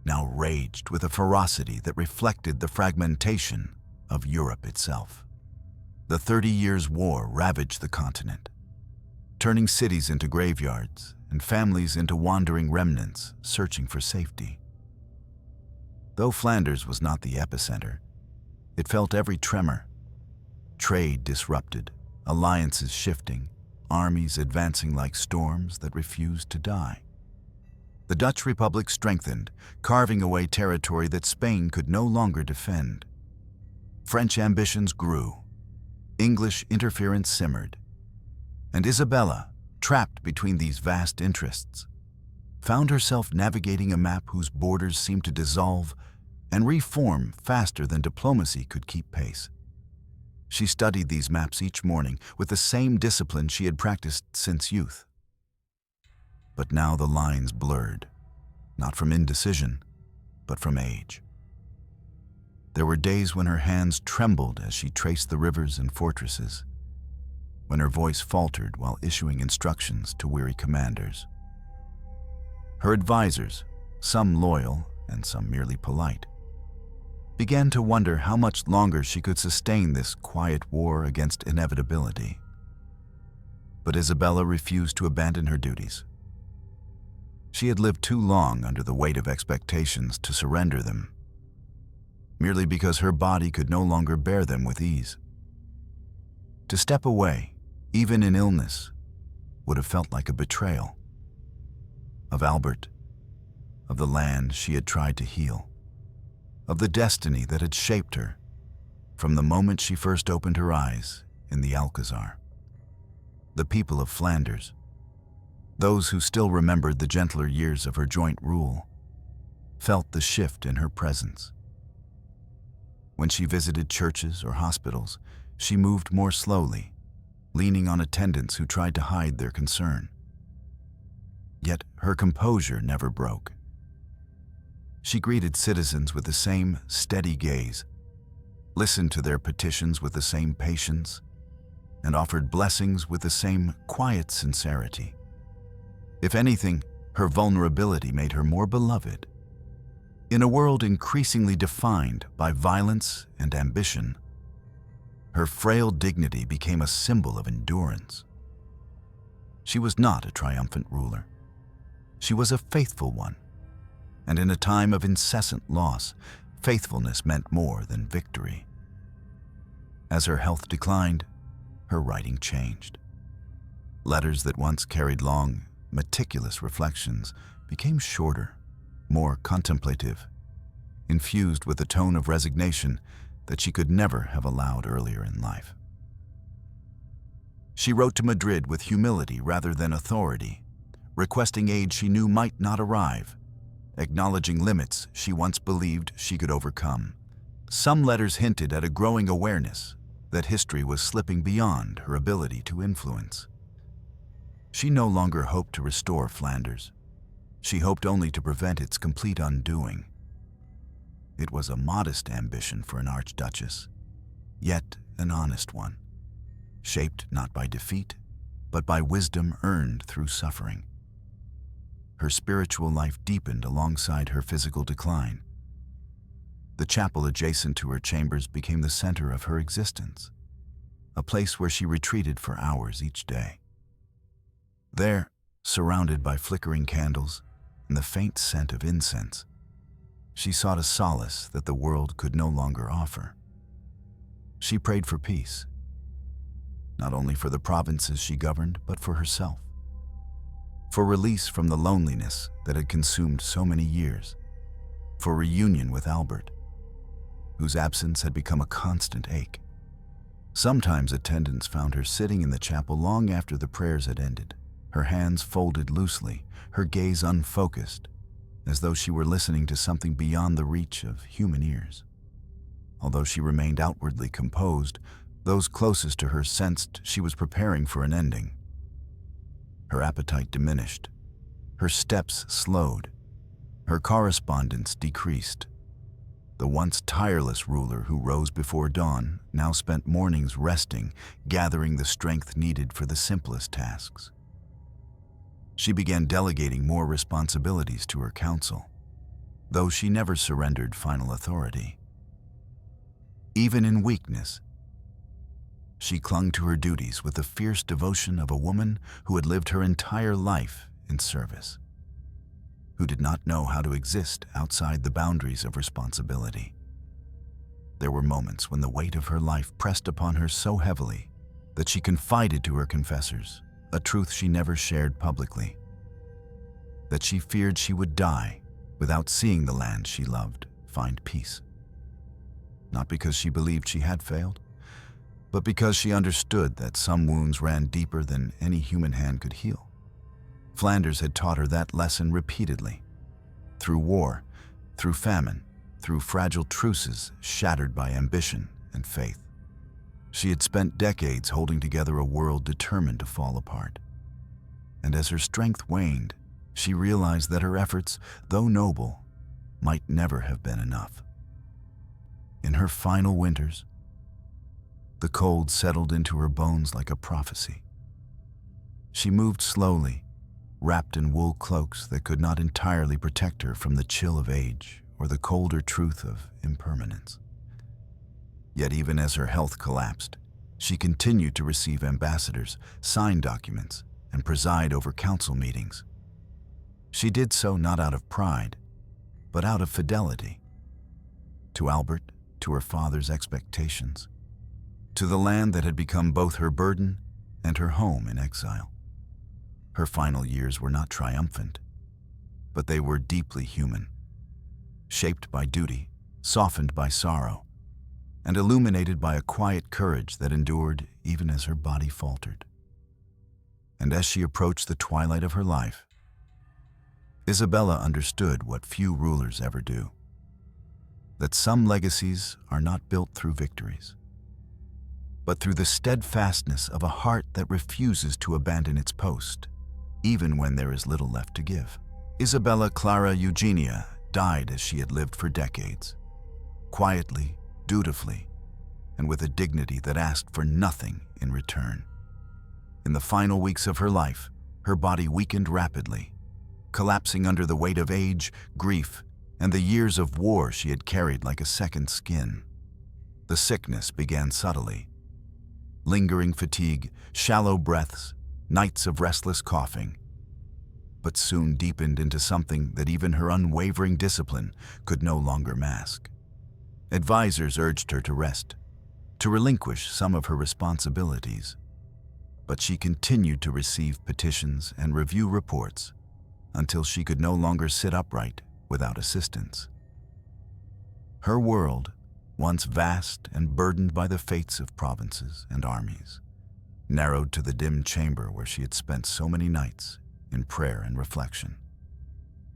now raged with a ferocity that reflected the fragmentation of Europe itself. The 30 Years' War ravaged the continent, turning cities into graveyards and families into wandering remnants searching for safety. Though Flanders was not the epicenter, it felt every tremor. Trade disrupted, alliances shifting, armies advancing like storms that refused to die. The Dutch Republic strengthened, carving away territory that Spain could no longer defend. French ambitions grew, English interference simmered, and Isabella, trapped between these vast interests, found herself navigating a map whose borders seemed to dissolve and reform faster than diplomacy could keep pace. She studied these maps each morning with the same discipline she had practiced since youth. But now the lines blurred, not from indecision, but from age. There were days when her hands trembled as she traced the rivers and fortresses, when her voice faltered while issuing instructions to weary commanders. Her advisors, some loyal and some merely polite, began to wonder how much longer she could sustain this quiet war against inevitability. But Isabella refused to abandon her duties. She had lived too long under the weight of expectations to surrender them. merely because her body could no longer bear them with ease. To step away, even in illness, would have felt like a betrayal of Albert, of the land she had tried to heal, of the destiny that had shaped her from the moment she first opened her eyes in the Alcazar. The people of Flanders, those who still remembered the gentler years of her joint rule, felt the shift in her presence. When she visited churches or hospitals, she moved more slowly, leaning on attendants who tried to hide their concern. Yet her composure never broke. She greeted citizens with the same steady gaze, listened to their petitions with the same patience, and offered blessings with the same quiet sincerity. If anything, her vulnerability made her more beloved. In a world increasingly defined by violence and ambition, her frail dignity became a symbol of endurance. She was not a triumphant ruler. She was a faithful one, and in a time of incessant loss, faithfulness meant more than victory. As her health declined, her writing changed. Letters that once carried long, meticulous reflections became shorter, more contemplative, infused with a tone of resignation that she could never have allowed earlier in life. She wrote to Madrid with humility rather than authority, requesting aid she knew might not arrive, acknowledging limits she once believed she could overcome. Some letters hinted at a growing awareness that history was slipping beyond her ability to influence. She no longer hoped to restore Flanders. She hoped only to prevent its complete undoing. It was a modest ambition for an archduchess, yet an honest one, shaped not by defeat, but by wisdom earned through suffering. Her spiritual life deepened alongside her physical decline. The chapel adjacent to her chambers became the center of her existence, a place where she retreated for hours each day. There, surrounded by flickering candles and the faint scent of incense, she sought a solace that the world could no longer offer. She prayed for peace, not only for the provinces she governed, but for herself, for release from the loneliness that had consumed so many years, for reunion with Albert, whose absence had become a constant ache. Sometimes attendants found her sitting in the chapel long after the prayers had ended, her hands folded loosely, her gaze unfocused, as though she were listening to something beyond the reach of human ears. Although she remained outwardly composed, those closest to her sensed she was preparing for an ending. Her appetite diminished, her steps slowed, her correspondence decreased. The once tireless ruler who rose before dawn now spent mornings resting, gathering the strength needed for the simplest tasks. She began delegating more responsibilities to her council, though she never surrendered final authority. Even in weakness, she clung to her duties with the fierce devotion of a woman who had lived her entire life in service, who did not know how to exist outside the boundaries of responsibility. There were moments when the weight of her life pressed upon her so heavily that she confided to her confessors a truth she never shared publicly, that she feared she would die without seeing the land she loved find peace. Not because she believed she had failed, but because she understood that some wounds ran deeper than any human hand could heal. Flanders had taught her that lesson repeatedly, through war, through famine, through fragile truces shattered by ambition and faith. She had spent decades holding together a world determined to fall apart. And as her strength waned, she realized that her efforts, though noble, might never have been enough. In her final winters, the cold settled into her bones like a prophecy. She moved slowly, wrapped in wool cloaks that could not entirely protect her from the chill of age or the colder truth of impermanence. Yet even as her health collapsed, she continued to receive ambassadors, sign documents, and preside over council meetings. She did so not out of pride, but out of fidelity. to Albert, to her father's expectations, to the land that had become both her burden and her home in exile. Her final years were not triumphant, but they were deeply human, shaped by duty, softened by sorrow, and illuminated by a quiet courage that endured even as her body faltered. And as she approached the twilight of her life, Isabella understood what few rulers ever do, that some legacies are not built through victories, but through the steadfastness of a heart that refuses to abandon its post, even when there is little left to give. Isabella Clara Eugenia died as she had lived for decades, quietly, dutifully, and with a dignity that asked for nothing in return. In the final weeks of her life, her body weakened rapidly, collapsing under the weight of age, grief, and the years of war she had carried like a second skin. The sickness began subtly. Lingering fatigue, shallow breaths, nights of restless coughing, but soon deepened into something that even her unwavering discipline could no longer mask. Advisors urged her to rest, to relinquish some of her responsibilities, but she continued to receive petitions and review reports until she could no longer sit upright without assistance. Her world, once vast and burdened by the fates of provinces and armies, narrowed to the dim chamber where she had spent so many nights in prayer and reflection.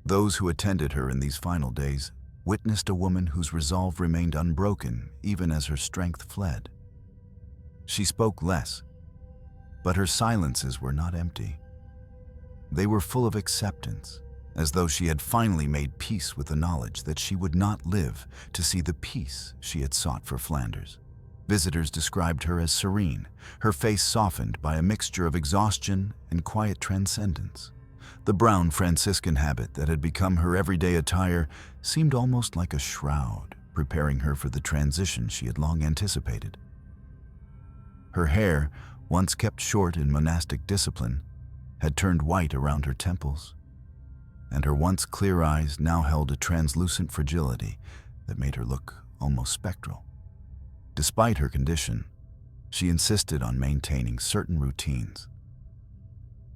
Those who attended her in these final days witnessed a woman whose resolve remained unbroken even as her strength fled. She spoke less, but her silences were not empty. They were full of acceptance, as though she had finally made peace with the knowledge that she would not live to see the peace she had sought for Flanders. Visitors described her as serene, her face softened by a mixture of exhaustion and quiet transcendence. The brown Franciscan habit that had become her everyday attire seemed almost like a shroud, preparing her for the transition she had long anticipated. Her hair, once kept short in monastic discipline, had turned white around her temples, and her once clear eyes now held a translucent fragility that made her look almost spectral. Despite her condition, she insisted on maintaining certain routines.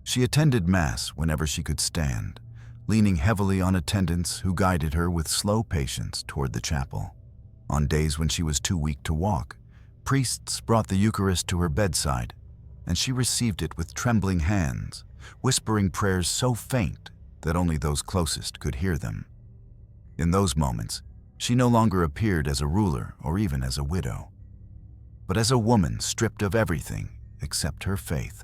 She attended Mass whenever she could stand, leaning heavily on attendants who guided her with slow patience toward the chapel. On days when she was too weak to walk, priests brought the Eucharist to her bedside, and she received it with trembling hands, whispering prayers so faint that only those closest could hear them. In those moments, she no longer appeared as a ruler or even as a widow, but as a woman stripped of everything except her faith.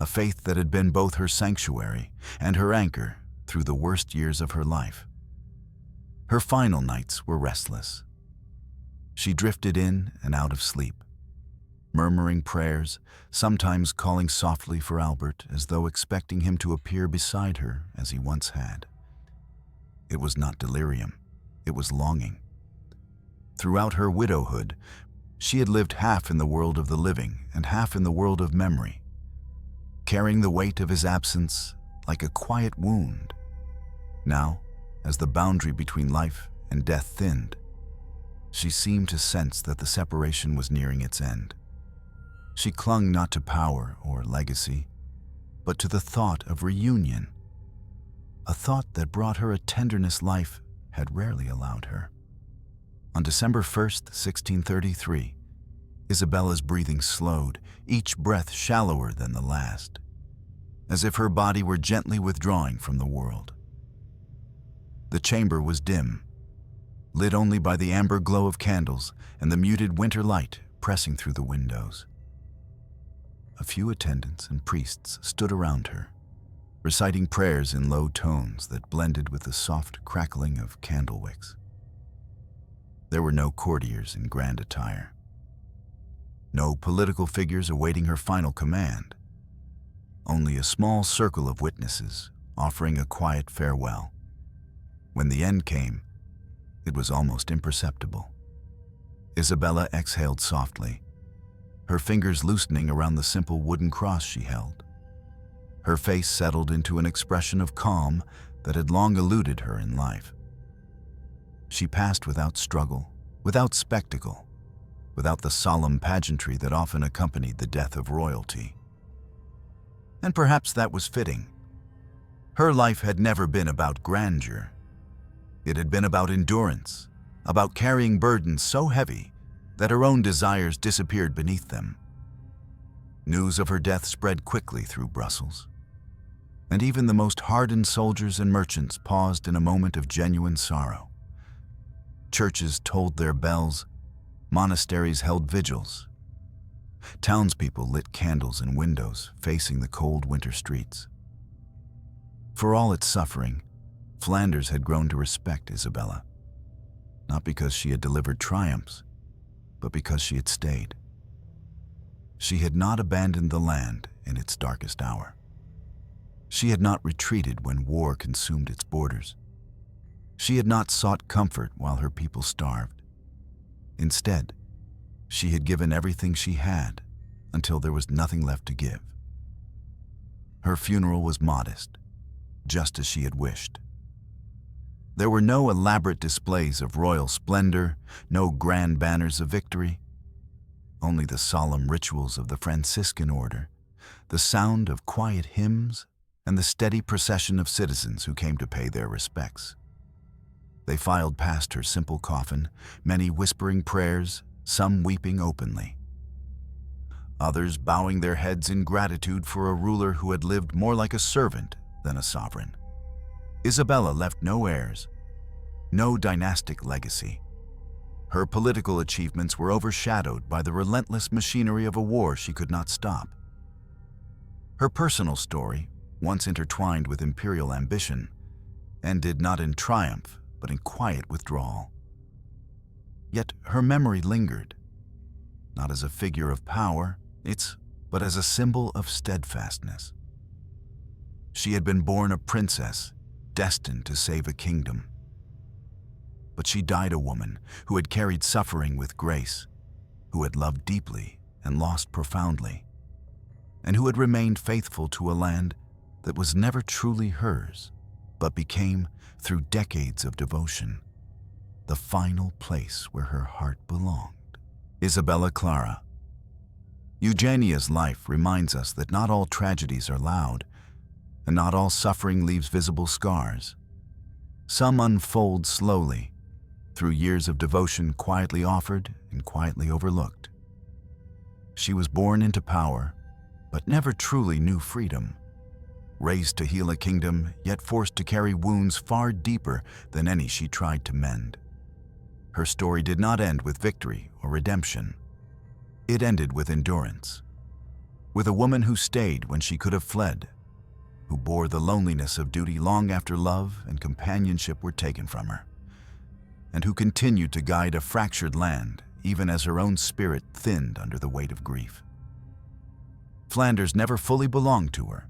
A faith that had been both her sanctuary and her anchor through the worst years of her life. Her final nights were restless. She drifted in and out of sleep, murmuring prayers, sometimes calling softly for Albert as though expecting him to appear beside her as he once had. It was not delirium, it was longing. Throughout her widowhood, she had lived half in the world of the living and half in the world of memory, carrying the weight of his absence like a quiet wound. Now, as the boundary between life and death thinned, she seemed to sense that the separation was nearing its end. She clung not to power or legacy, but to the thought of reunion, a thought that brought her a tenderness life had rarely allowed her. On December 1st, 1633, Isabella's breathing slowed, each breath shallower than the last, as if her body were gently withdrawing from the world. The chamber was dim, lit only by the amber glow of candles and the muted winter light pressing through the windows. A few attendants and priests stood around her, reciting prayers in low tones that blended with the soft crackling of candle wicks. There were no courtiers in grand attire, no political figures awaiting her final command, only a small circle of witnesses offering a quiet farewell. When the end came, it was almost imperceptible. Isabella exhaled softly, her fingers loosening around the simple wooden cross she held. Her face settled into an expression of calm that had long eluded her in life. She she passed without struggle, without spectacle, without the solemn pageantry that often accompanied the death of royalty. And perhaps that was fitting. Her life had never been about grandeur. It had been about endurance, about carrying burdens so heavy that her own desires disappeared beneath them. News of her death spread quickly through Brussels, and even the most hardened soldiers and merchants paused in a moment of genuine sorrow. Churches tolled their bells, monasteries held vigils. Townspeople lit candles in windows facing the cold winter streets. For all its suffering, Flanders had grown to respect Isabella, not because she had delivered triumphs, but because she had stayed. She had not abandoned the land in its darkest hour. She had not retreated when war consumed its borders. She had not sought comfort while her people starved. Instead, she had given everything she had until there was nothing left to give. Her funeral was modest, just as she had wished. There were no elaborate displays of royal splendor, no grand banners of victory, only the solemn rituals of the Franciscan order, the sound of quiet hymns, and the steady procession of citizens who came to pay their respects. They filed past her simple coffin, many whispering prayers, some weeping openly. Others bowing their heads in gratitude for a ruler who had lived more like a servant than a sovereign. Isabella left no heirs, no dynastic legacy. Her political achievements were overshadowed by the relentless machinery of a war she could not stop. Her personal story, once intertwined with imperial ambition, ended not in triumph, but in quiet withdrawal. Yet her memory lingered, not as a figure of power, but as a symbol of steadfastness. She had been born a princess, destined to save a kingdom. But she died a woman who had carried suffering with grace, who had loved deeply and lost profoundly, and who had remained faithful to a land that was never truly hers, but became, through decades of devotion, the final place where her heart belonged. Isabella Clara Eugenia's life reminds us that not all tragedies are loud, and not all suffering leaves visible scars. Some unfold slowly, through years of devotion quietly offered and quietly overlooked. She was born into power, but never truly knew freedom. Raised to heal a kingdom, yet forced to carry wounds far deeper than any she tried to mend. Her story did not end with victory or redemption. It ended with endurance, with a woman who stayed when she could have fled, who bore the loneliness of duty long after love and companionship were taken from her, and who continued to guide a fractured land even as her own spirit thinned under the weight of grief. Flanders never fully belonged to her,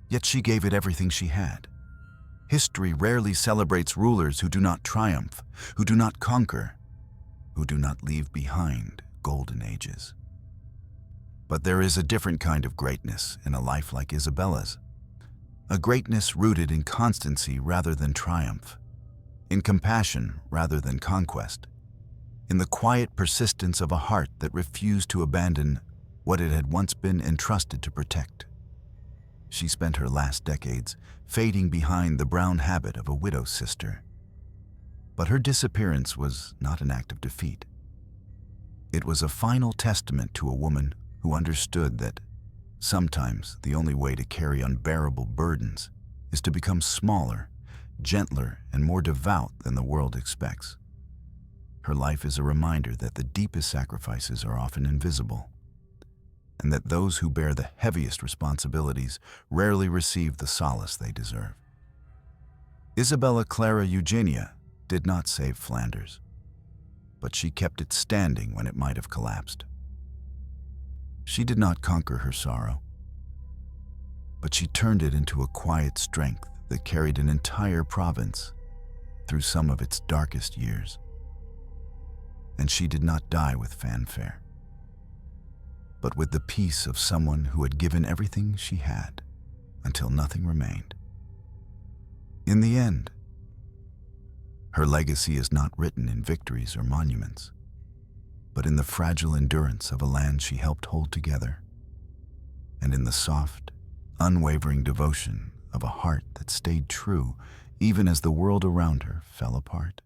yet she gave it everything she had. History rarely celebrates rulers who do not triumph, who do not conquer, who do not leave behind golden ages. But there is a different kind of greatness in a life like Isabella's, a greatness rooted in constancy rather than triumph, in compassion rather than conquest, in the quiet persistence of a heart that refused to abandon what it had once been entrusted to protect. She spent her last decades fading behind the brown habit of a widow's sister. But her disappearance was not an act of defeat. It was a final testament to a woman who understood that sometimes the only way to carry unbearable burdens is to become smaller, gentler, and more devout than the world expects. Her life is a reminder that the deepest sacrifices are often invisible, and that those who bear the heaviest responsibilities rarely receive the solace they deserve. Isabella Clara Eugenia did not save Flanders, but she kept it standing when it might have collapsed. She did not conquer her sorrow, but she turned it into a quiet strength that carried an entire province through some of its darkest years. And she did not die with fanfare, but with the peace of someone who had given everything she had until nothing remained. In the end, Her legacy is not written in victories or monuments, but in the fragile endurance of a land she helped hold together, and in the soft, unwavering devotion of a heart that stayed true even as the world around her fell apart.